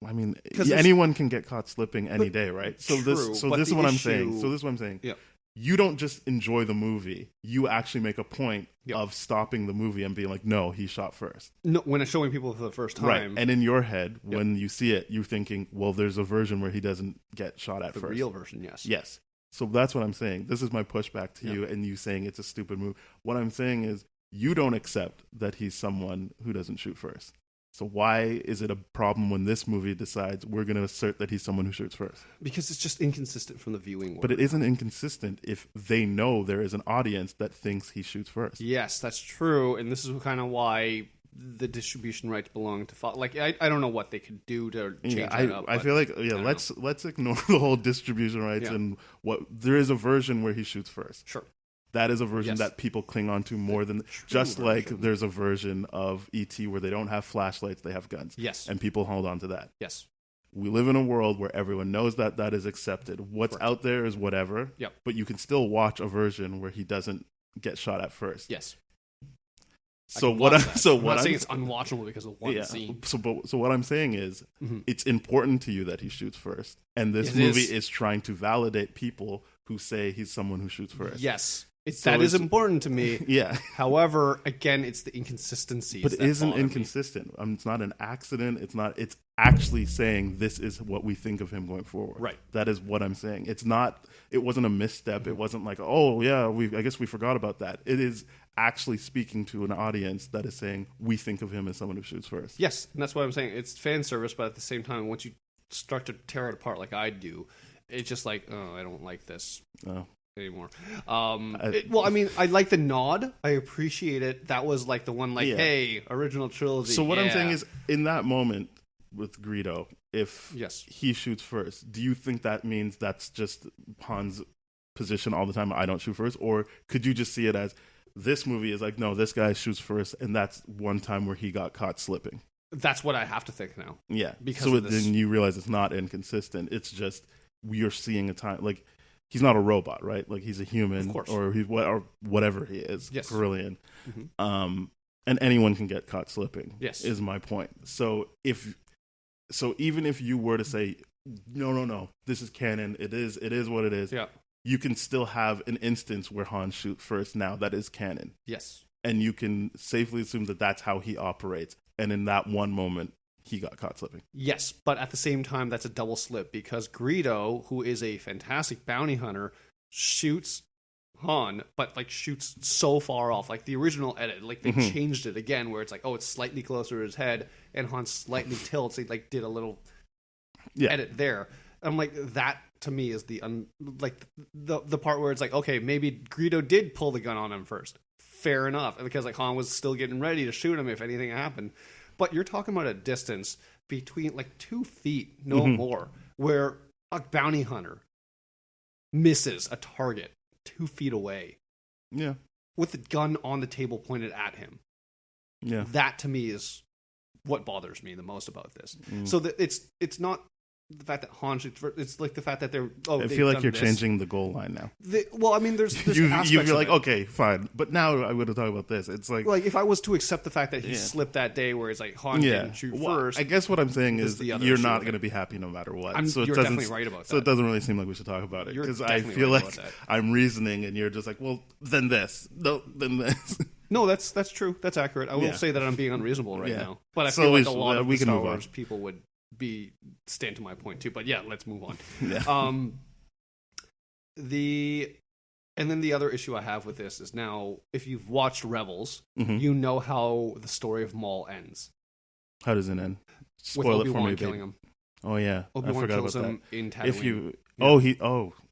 I mean, 'Cause there's- anyone can get caught slipping any But- day, right? So True, this but is the what I'm issue- saying. So this is what I'm saying. Yep. You don't just enjoy the movie. You actually make a point Yep. of stopping the movie and being like, no, he shot first. No, when it's showing people for the first time, Right. And in your head, when you see it, you're thinking, well, there's a version where he doesn't get shot at the first. real version, yes. Yes. So that's what I'm saying. This is my pushback to you and you saying it's a stupid move. What I'm saying is you don't accept that he's someone who doesn't shoot first. So why is it a problem when this movie decides we're going to assert that he's someone who shoots first? Because it's just inconsistent from the viewing. But it isn't inconsistent if they know there is an audience that thinks he shoots first. Yes, that's true, and this is kind of why the distribution rights belong to Fox. Like, I don't know what they could do to change Yeah, that up. I but feel like don't let's ignore the whole distribution rights Yeah. and what there is a version where he shoots first. Sure. That is a version Yes. that people cling on to more than true just like version. there's a version of ET where they don't have flashlights, they have guns. Yes. And people hold on to that. Yes. We live in a world where everyone knows that that is accepted. What's Correct. out there is whatever. Yep. But you can still watch a version where he doesn't get shot at first. Yes. So I'm what not I'm saying it's unwatchable because of one yeah. scene. So what I'm saying is, Mhm. it's important to you that he shoots first, and this It movie is. is trying to validate people who say he's someone who shoots first. Yes. So That is it's- important to me. Yeah. However, again, it's the inconsistencies. But it that isn't bother me. inconsistent. It's not an accident. It's not. It's actually saying this is what we think of him going forward. Right. That is what I'm saying. It's not. It wasn't a misstep. It wasn't like, oh yeah, I guess we forgot about that. It is actually speaking to an audience that is saying, we think of him as someone who shoots first. Yes, and that's what I'm saying. It's fan service, but at the same time, once you start to tear it apart like I do, it's just like, oh, I don't like this anymore. I like the nod. I appreciate it. That was like the one, like, hey, original trilogy. So what I'm saying is, in that moment with Greedo, if he shoots first, do you think that means that's just Han's position all the time? I don't shoot first, or could you just see it as this movie is like, no, this guy shoots first, and that's one time where he got caught slipping? That's what I have to think now. Yeah, because so then you realize it's not inconsistent. It's just you're seeing a time like he's not a robot, right? Like he's a human, of course, or he's whatever he is. Yes, Brilliant. And anyone can get caught slipping. Yes, is my point. So even if you were to say no, this is canon. It is what it is. Yeah. You can still have an instance where Han shoots first now that is canon. Yes. And you can safely assume that that's how he operates. And in that one moment, he got caught slipping. Yes, but at the same time, that's a double slip because Greedo, who is a fantastic bounty hunter, shoots Han, but like shoots so far off. Like the original edit, like they changed it again where it's like, oh, it's slightly closer to his head and Han slightly tilts. They like did a little edit there. I'm like, that to me is the part where it's like, okay, maybe Greedo did pull the gun on him first. Fair enough, because like Han was still getting ready to shoot him if anything happened. But you're talking about a distance between like 2 feet, no more, where a bounty hunter misses a target 2 feet away. Yeah, with the gun on the table pointed at him. Yeah, that to me is what bothers me the most about this. So that it's not the fact that Han shoots first, it's like the fact that they're. I feel like you're changing the goal line now. There's you feel like, okay, fine, but now I would have talked about this. It's like if I was to accept the fact that he slipped that day, where it's like Han didn't shoot first. I guess what I'm saying is you're not going to be happy no matter what. You're definitely right about that. So it doesn't really seem like we should talk about it because I feel like I'm reasoning, and you're just like, well, then this, no, then this. No, that's true. That's accurate. I won't say that I'm being unreasonable right now, but I feel like a lot of the Star Wars people would stand to my point too. But yeah, let's move on. And then the other issue I have with this is now, if you've watched Rebels, you know how the story of Maul ends. How does it end? Spoil it for me, killing him. Oh yeah, Obi-Wan kills him in Tatooine.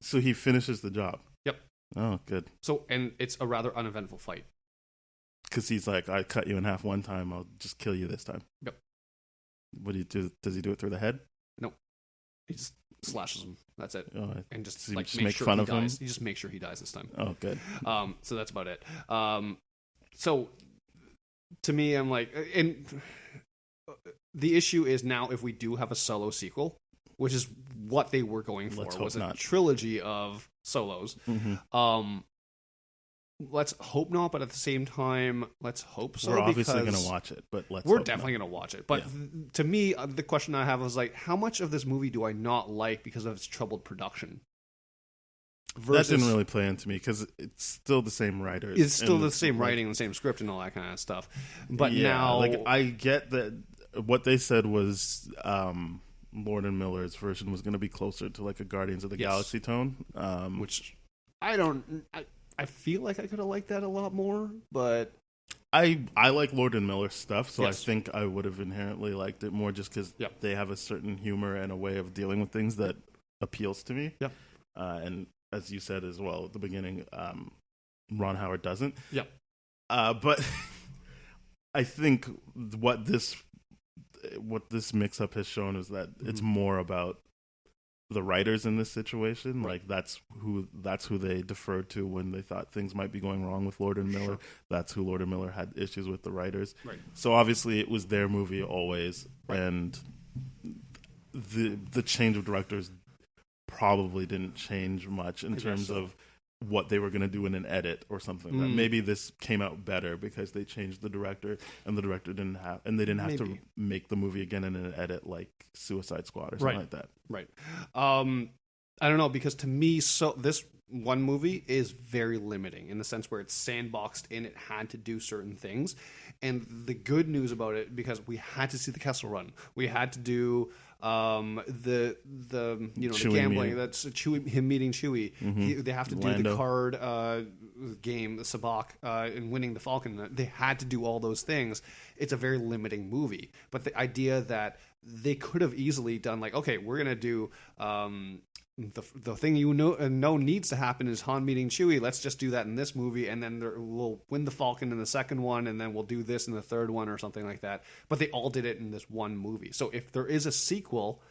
So he finishes the job. Yep. Oh, good. So, and it's a rather uneventful fight. Because he's like, I cut you in half one time, I'll just kill you this time. Yep. What do you do? Does he do it through the head? No. He just slashes him. That's it. Oh, and just like make sure fun he of dies. him? He just makes sure he dies this time. Oh, good. So that's about it. So to me, I'm like, and the issue is now if we do have a Solo sequel, which is what they were going for, was a trilogy of Solos. Let's hope not, but at the same time, let's hope so. We're obviously going to watch it, but we're definitely going to watch it. But to me, the question I have is like, how much of this movie do I not like because of its troubled production? That didn't really play into me because it's still the same writers. It's still the same writing, the same script, and all that kind of stuff. But now, like I get that what they said was Lord and Miller's version was going to be closer to like a Guardians of the Galaxy tone, which I feel like I could have liked that a lot more, but I like Lord and Miller stuff, so I think I would have inherently liked it more just because they have a certain humor and a way of dealing with things that appeals to me. Yeah, and as you said as well at the beginning, Ron Howard doesn't. Yeah, but I think what this mix-up has shown is that it's more about the writers in this situation. Like that's who they deferred to when they thought things might be going wrong with Lord and Miller. That's who Lord and Miller had issues with, the writers. Right. So obviously it was their movie always, and the change of directors probably didn't change much in terms of what they were going to do in an edit or something like that. Maybe this came out better because they changed the director, and the director didn't have to make the movie again in an edit like Suicide Squad or something like that. Right. I don't know, because to me, so this one movie is very limiting in the sense where it's sandboxed in. It had to do certain things, and the good news about it, because we had to see the Kessel Run, we had to do the Chewie gambling. meeting. That's him meeting Chewie. They have to do Lando. the card game, the sabacc, and winning the Falcon, they had to do all those things. It's a very limiting movie. But the idea that they could have easily done, like, okay, we're going to do the thing know needs to happen is Han meeting Chewie. Let's just do that in this movie, and then we'll win the Falcon in the second one, and then we'll do this in the third one or something like that. But they all did it in this one movie. So if there is a sequel,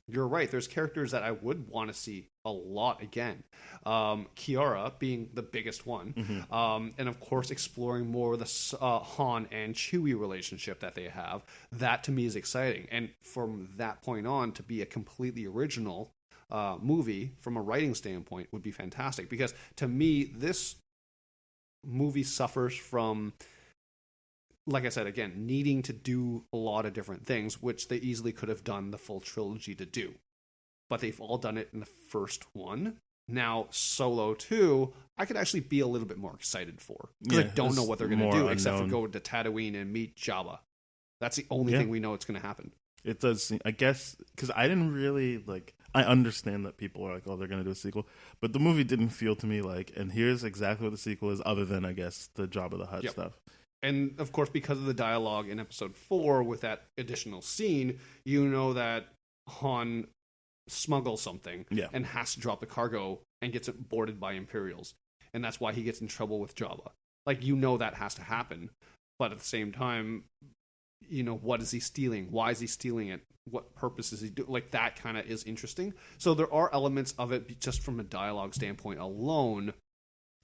you're right. There's characters that I would want to see a lot again. Kiara being the biggest one. And of course, exploring more of the Han and Chewie relationship that they have. That to me is exciting. And from that point on, to be a completely original movie from a writing standpoint would be fantastic. Because to me, this movie suffers from, like I said, again, needing to do a lot of different things, which they easily could have done the full trilogy to do. But they've all done it in the first one. Now, Solo 2, I could actually be a little bit more excited for. Because I don't know what they're going to do, except for go to Tatooine and meet Jabba. That's the only thing we know it's going to happen. It does seem, I guess, because I didn't really, I understand that people are like, oh, they're going to do a sequel. But the movie didn't feel to me like, and here's exactly what the sequel is, other than, I guess, the Jabba the Hutt stuff. And, of course, because of the dialogue in Episode 4 with that additional scene, you know that Han smuggles something and has to drop the cargo and gets it boarded by Imperials. And that's why he gets in trouble with Jabba. Like, you know that has to happen. But at the same time, you know, what is he stealing? Why is he stealing it? What purpose is he doing? Like, that kind of is interesting. So there are elements of it, just from a dialogue standpoint alone,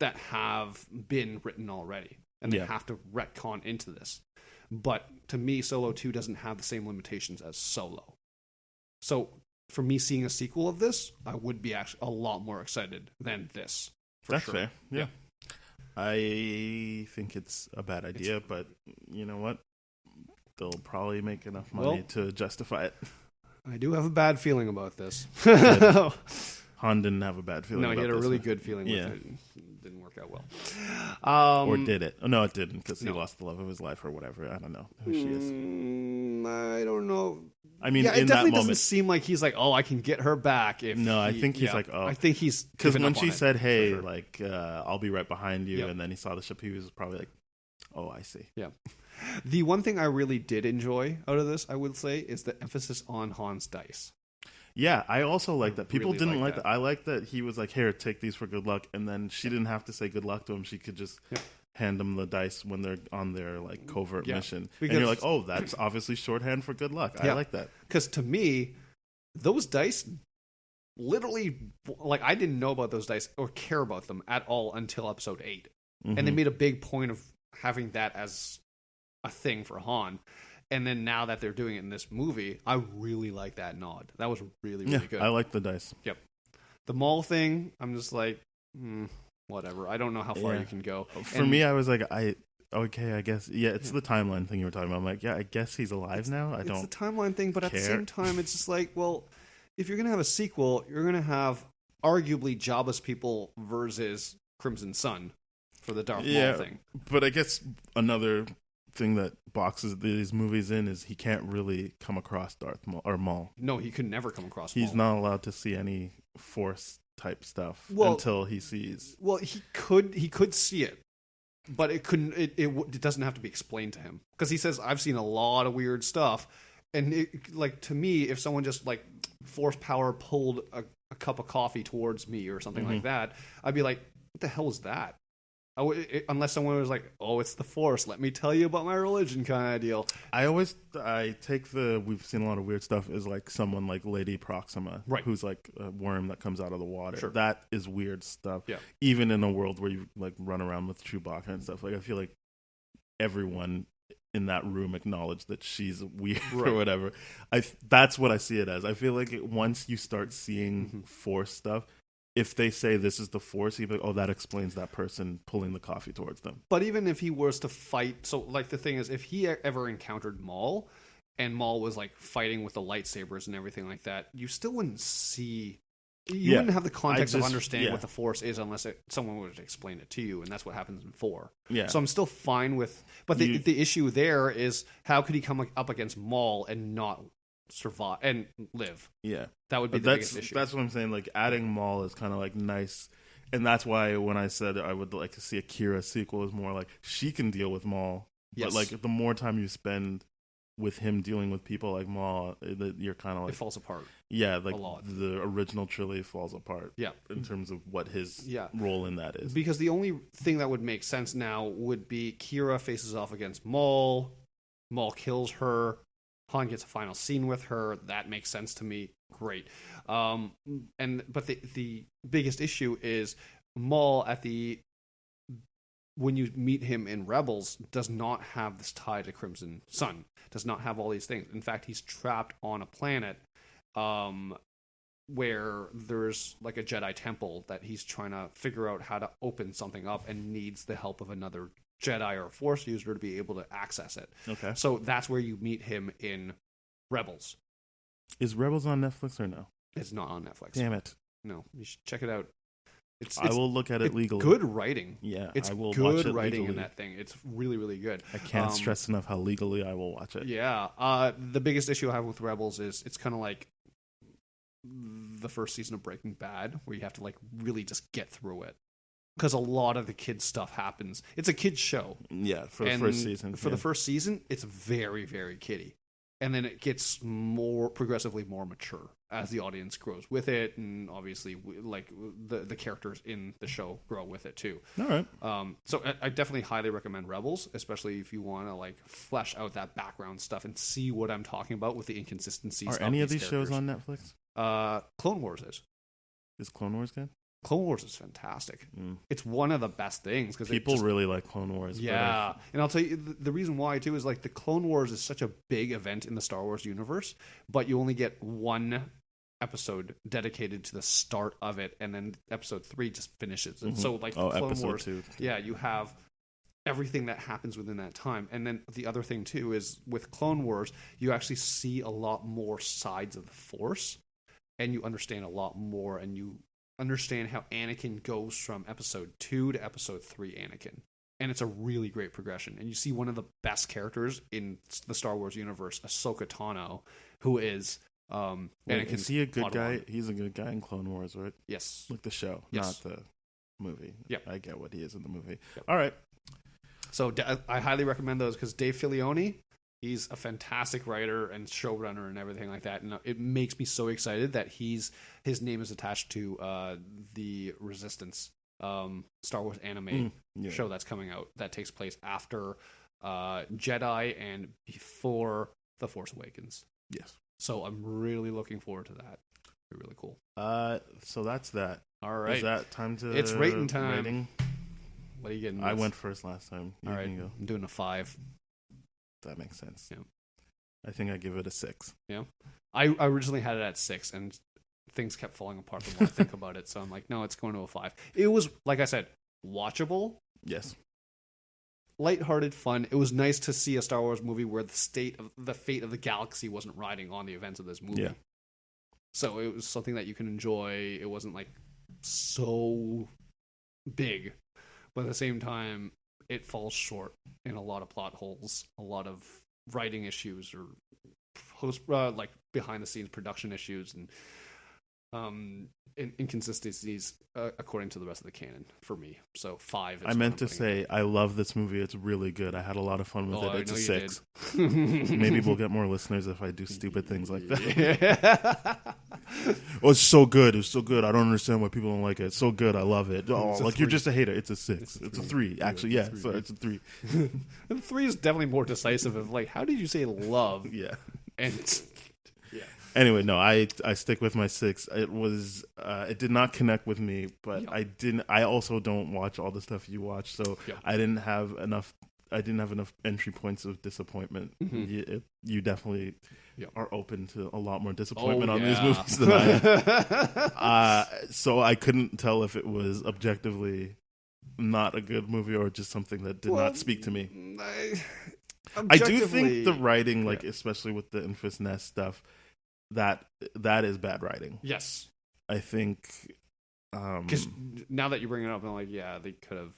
that have been written already. And they have to retcon into this. But to me, Solo 2 doesn't have the same limitations as Solo. So for me, seeing a sequel of this, I would be actually a lot more excited than this. That's fair. Yeah. I think it's a bad idea, but you know what? They'll probably make enough money to justify it. I do have a bad feeling about this. Han didn't have a bad feeling about this. No, he had a really good feeling with it. It didn't work out well. Or did it? Oh, no, it didn't, because he lost the love of his life or whatever. I don't know who she is. I don't know. I mean, it definitely doesn't seem like he's like, oh, I can get her back. I think he's like, oh. I think he's... Because when she said, hey, I'll be right behind you, and then he saw the ship, he was probably like, oh, I see. Yeah. The one thing I really did enjoy out of this, I would say, is the emphasis on Han's dice. Yeah, I also like that. People really didn't like that. I like that he was like, here, take these for good luck. And then she didn't have to say good luck to him. She could just hand him the dice when they're on their covert mission. Because, and you're like, oh, that's obviously shorthand for good luck. I like that. Because to me, those dice literally, I didn't know about those dice or care about them at all until episode 8. Mm-hmm. And they made a big point of having that as a thing for Han. And then now that they're doing it in this movie, I really like that nod. That was really, really good. I like the dice. Yep. The Maul thing, I'm just like, whatever. I don't know how far you can go. For me, I was like, I guess. Yeah, it's the timeline thing you were talking about. I'm like, yeah, I guess he's alive now. It's the timeline thing, but at the same time, it's just like, well, if you're going to have a sequel, you're going to have arguably Jabba's people versus Crimson Sun for the Darth Maul thing. But I guess another thing that boxes these movies in is he can't really come across Darth Maul or Maul. No, he could never come across Maul. He's not allowed to see any Force type stuff until he sees. Well, he could see it, but it couldn't. It doesn't have to be explained to him because he says, "I've seen a lot of weird stuff," and to me, if someone just Force power pulled a cup of coffee towards me or something like that, I'd be like, "What the hell is that?" Unless someone was like, oh, it's the Force, let me tell you about my religion kind of deal. I take we've seen a lot of weird stuff is someone like Lady Proxima, who's like a worm that comes out of the water. Sure. That is weird stuff. Yeah. Even in a world where you run around with Chewbacca and stuff. I feel like everyone in that room acknowledged that she's weird or whatever. That's what I see it as. I feel like once you start seeing Force stuff, if they say this is the Force, you'd be like, oh, that explains that person pulling the coffee towards them. But even if he was to fight, so the thing is, if he ever encountered Maul, and Maul was fighting with the lightsabers and everything like that, you still wouldn't see, you wouldn't have the context of understanding what the Force is unless someone would explain it to you, and that's what happens in 4. Yeah. So I'm still fine with, but the issue there is, how could he come up against Maul and not survive and live? Yeah, that would be the biggest issue. That's what I'm saying. Adding Maul is kind of nice And that's why when I said I would like to see a Kira sequel, is more like she can deal with Maul. Yes. But like the more time you spend with him dealing with people like Maul, you're kind of like, it falls apart. Yeah, like a lot. the original trilogy falls apart. Yeah, in terms of what his role in that is. Because the only thing that would make sense now would be Kira faces off against Maul. Maul kills her. Han gets a final scene with her. That makes sense to me. Great. But the biggest issue is Maul when you meet him in Rebels, does not have this tie to Crimson Sun, does not have all these things. In fact, he's trapped on a planet where there's like a Jedi temple that he's trying to figure out how to open something up and needs the help of another Jedi or Force user to be able to access it. Okay. So that's where you meet him in Rebels. Is Rebels on Netflix or no? It's not on Netflix. Damn it. No, you should check it out. I will look at it legally. Good writing. Yeah, it's I will good watch it writing legally. in that thing. It's really, really good. I can't stress enough how legally I will watch it. Yeah. The biggest issue I have with Rebels is it's kind of like the first season of Breaking Bad, where you have to like really just get through it. Because a lot of the kids stuff happens. It's a kids show. Yeah, for the first season. For the first season, it's very, very kiddie. And then it gets progressively more mature as the audience grows with it, and obviously, like the characters in the show grow with it too. All right. So I definitely highly recommend Rebels, especially if you want to like flesh out that background stuff and see what I'm talking about with the inconsistencies. Are any of these shows on Netflix? Clone Wars is. Is Clone Wars good? Clone Wars is fantastic. It's one of the best things because people really like Clone Wars. Yeah, and I'll tell you the reason why too is like the Clone Wars is such a big event in the Star Wars universe, but you only get one episode dedicated to the start of it, and then episode 3 just finishes. And so like Clone Wars, 2. Yeah, you have everything that happens within that time. And then the other thing too is with Clone Wars, you actually see a lot more sides of the Force, and you understand a lot more, and you understand how Anakin goes from episode 2 to episode 3 Anakin. And it's a really great progression. And you see one of the best characters in the Star Wars universe, Ahsoka Tano, who is Anakin's is he a good Padawan. guy? He's a good guy in Clone Wars, right? Yes. Like the show, yes. not the movie. Yeah. I get what he is in the movie. Yep. All right. So I highly recommend those because Dave Filoni, he's a fantastic writer and showrunner and everything like that. And it makes me so excited that his name is attached to the Resistance Star Wars anime show that's coming out that takes place after Jedi and before The Force Awakens. Yes. So I'm really looking forward to that. It'll be really cool. So that's that. All right. Is that time to... It's rating time. Rating? What are you getting? I went first last time. All right. Go. I'm doing a 5. That makes sense. Yeah. I think I give it a 6. Yeah. I originally had it at 6, and things kept falling apart the more I think about it. So I'm like, no, it's going to a 5. It was, like I said, watchable. Yes. Lighthearted fun. It was nice to see a Star Wars movie where the fate of the galaxy wasn't riding on the events of this movie. Yeah. So it was something that you can enjoy. It wasn't like so big, but at the same time, it falls short in a lot of plot holes, a lot of writing issues, or like behind the scenes production issues, and inconsistencies according to the rest of the canon for me. So 5. I meant to say I love this movie. It's really good. I had a lot of fun with it. It's a 6. Maybe we'll get more listeners if I do stupid things like that. Oh, it's so good. It's so good. I don't understand why people don't like it. It's so good. I love it. Oh, like you're just a hater. It's a 6. It's a 3. Actually, yeah. So it's a 3. And 3 is definitely more decisive of like, how did you say love? Yeah. And yeah. Anyway, no, I stick with my 6. It was it did not connect with me, but I also don't watch all the stuff you watch, so I didn't have enough entry points of disappointment. You definitely are open to a lot more disappointment on these movies than I am. So I couldn't tell if it was objectively not a good movie or just something that did not speak to me. I do think the writing, like especially with the Infus Nest stuff, that is bad writing. Yes, I think because now that you bring it up, I'm like, yeah, they could have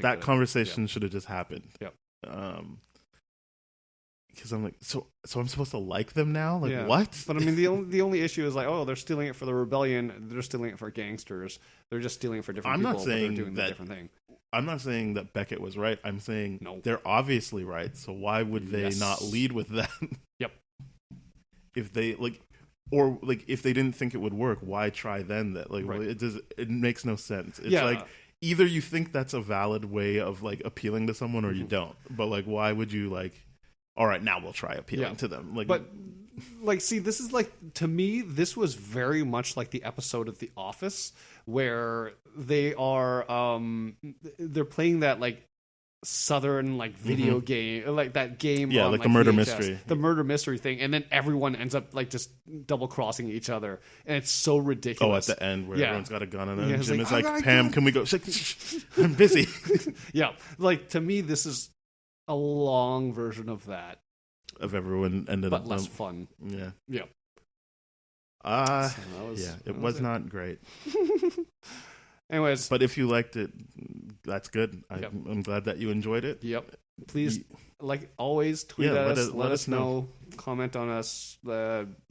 that conversation should have just happened. Yep. because I'm like, so I'm supposed to like them now? Like, Yeah. what? But I mean, the only issue is like, oh, they're stealing it for the rebellion. They're stealing it for gangsters. They're just stealing it for different I'm people. not saying but they're doing that a different thing. I'm not saying that Beckett was right. I'm saying No. they're obviously right. So why would they Yes. not lead with that? Yep. If they like, or like if they didn't think it would work, why try then? That like, Right. well, it makes no sense. It's Yeah. like either you think that's a valid way of like appealing to someone, or you Mhm. don't. But like, why would you like? All right, now we'll try appealing Yeah. to them. Like, But like, see, this is like, to me, this was very much like the episode of The Office where they are they're playing that like Southern like video game, like that game. Yeah, on, like the murder VHS, mystery. the murder mystery thing, and then everyone ends up like just double crossing each other, and it's so ridiculous. at the end where Yeah. everyone's got a gun and Yeah, then it's Jim like, is "I like, gotta Pam, go." can we go? She's like, I'm busy. Yeah, like to me, this is a long version of that, Of everyone ended but up less fun. Yeah. Yeah. So that was- Yeah, that it was not great. Anyways, But if you liked it, that's good. Yep. I'm glad that you enjoyed it. yep. Please, like always, tweet Yeah, us. let us know. Comment on us.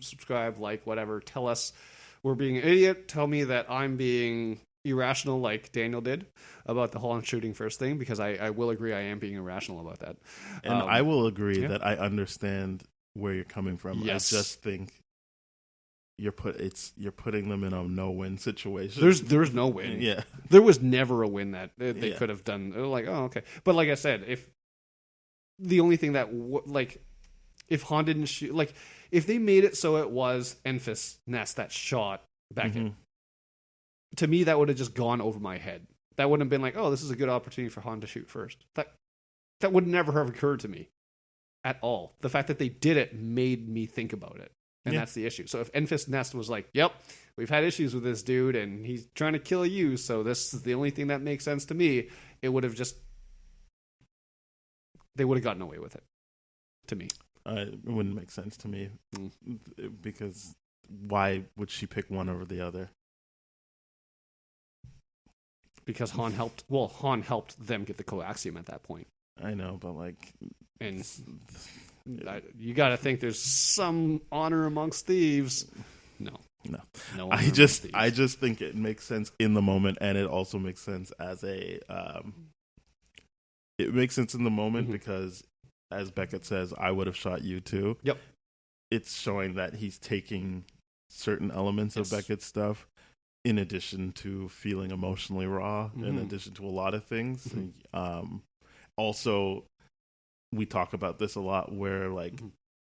Subscribe, like, whatever. Tell us we're being an idiot. Tell me that I'm being irrational, like Daniel did about the Holland shooting first thing, because I will agree I am being irrational about that. And I will agree yeah. that I understand where you're coming from. Yes. I just think you're putting them in a no-win situation. There's no win. Yeah. There was never a win that they Yeah. could have done. They were like, oh, okay. But like I said, if the only thing that if Han didn't shoot, like if they made it so it was Enfys Nest that shot Beckett, Mhm. to me that would have just gone over my head. That wouldn't have been like, oh, this is a good opportunity for Han to shoot first. That would never have occurred to me at all. The fact that they did it made me think about it. And Yeah. that's the issue. So if Enfys Nest was like, yep, we've had issues with this dude and he's trying to kill you, so this is the only thing that makes sense to me, it would have just, they would have gotten away with it, to me. It wouldn't make sense to me Mm. because why would she pick one over the other? Because Han helped them get the coaxium at that point. I know, but like, And you got to think there's some honor amongst thieves. No. No. honor I amongst just thieves. think it makes sense in the moment, and it also makes sense as a. It makes sense in the moment Mhm. because, as Beckett says, I would have shot you too. Yep. It's showing that he's taking certain elements of Yes. Beckett's stuff, in addition to feeling emotionally raw, in Mhm. addition to a lot of things. Mhm. Also, we talk about this a lot, where like, Mhm.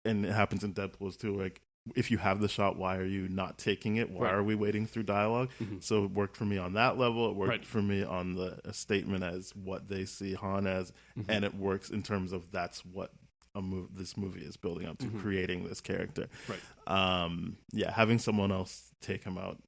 and it happens in Deadpool's too. Like, if you have the shot, why are you not taking it? Why Right. are we waiting through dialogue? Mhm. So it worked for me on that level. It worked Right. for me on the statement as what they see Han as, Mhm. and it works in terms of that's what this movie is building up to, Mhm. creating this character. Right. Yeah, having someone else take him out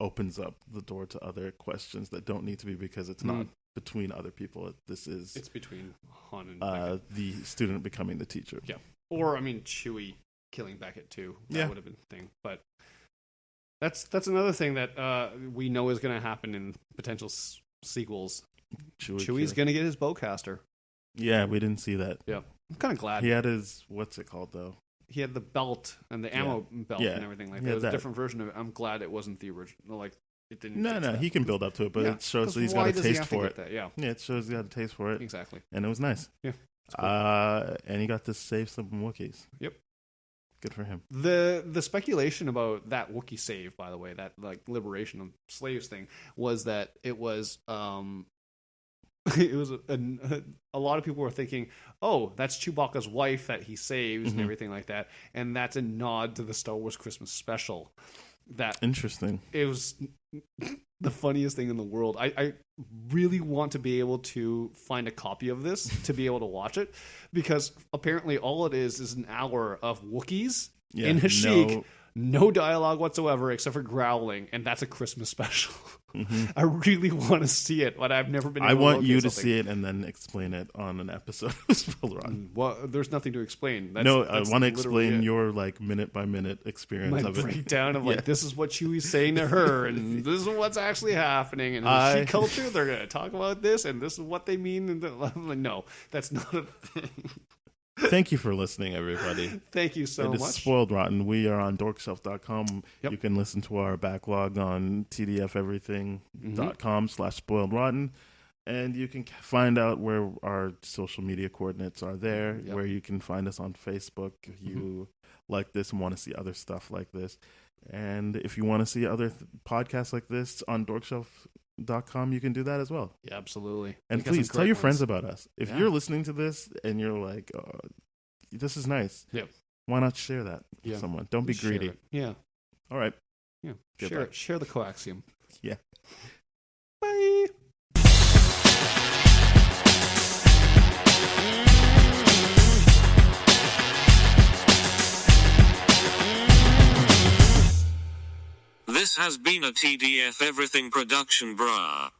opens up the door to other questions that don't need to be, because it's not between other people. This is It's between Han and Beckett. the student becoming the teacher. Yeah. Or, I mean, Chewie killing Beckett, too. That Yeah. would have been the thing. But that's another thing that we know is going to happen in potential sequels. Chewie's going to get his bowcaster. Yeah, we didn't see that. Yeah. I'm kind of glad. He had his, what's it called though? He had the belt and the ammo belt Yeah. and everything like He that. had It was a that. different version of it. I'm glad it wasn't the original. Like, it didn't. No, get to that. he can build up to it, but Yeah, it shows 'cause that he's why got a does he taste have to for get it. that? Yeah, Yeah, it shows he's got a taste for it, exactly. and it was nice. Yeah. And he got to save some Wookiees. Yep. Good for him. The speculation about that Wookiee save, by the way, that like liberation of slaves thing, was that it was it was a lot of people were thinking, oh, that's Chewbacca's wife that he saves and Mhm. everything like that, and that's a nod to the Star Wars Christmas special. That Interesting. it was the funniest thing in the world. I really want to be able to find a copy of this to be able to watch it, because apparently all it is an hour of Wookiees Yeah, in Hashik, no dialogue whatsoever except for growling, and that's a Christmas special. Mhm. I really want to see it, but I've never been able I want to you locate to something. see it and then explain it on an episode of Spoiler On. Well, there's nothing to explain. That's I that's want to literally explain it. your like minute by minute experience My of it. breakdown of like, Yeah. this is what Chewie's saying to her, and this is what's actually happening, and in I- She culture they're going to talk about this, and this is what they mean. And I'm like, no, that's not a thing. Thank you for listening, everybody. Thank you so It is much. Spoiled Rotten. We are on dorkshelf.com. Yep. You can listen to our backlog on tdfeverything.com/spoiledrotten. And you can find out where our social media coordinates are there, Yep. where you can find us on Facebook if you like this and want to see other stuff like this. And if you want to see other podcasts like this on dorkshelf.com, you can do that as well. Yeah, absolutely. And We got some please tell great your friends ones. about us. If Yeah. you're listening to this and you're like, oh, this is nice, Yep. why not share that Yeah. with someone? Don't be Share greedy. it. Yeah. All right. Yeah. Goodbye. Share the coaxium. Yeah. Bye. This has been a TDF Everything production, brah.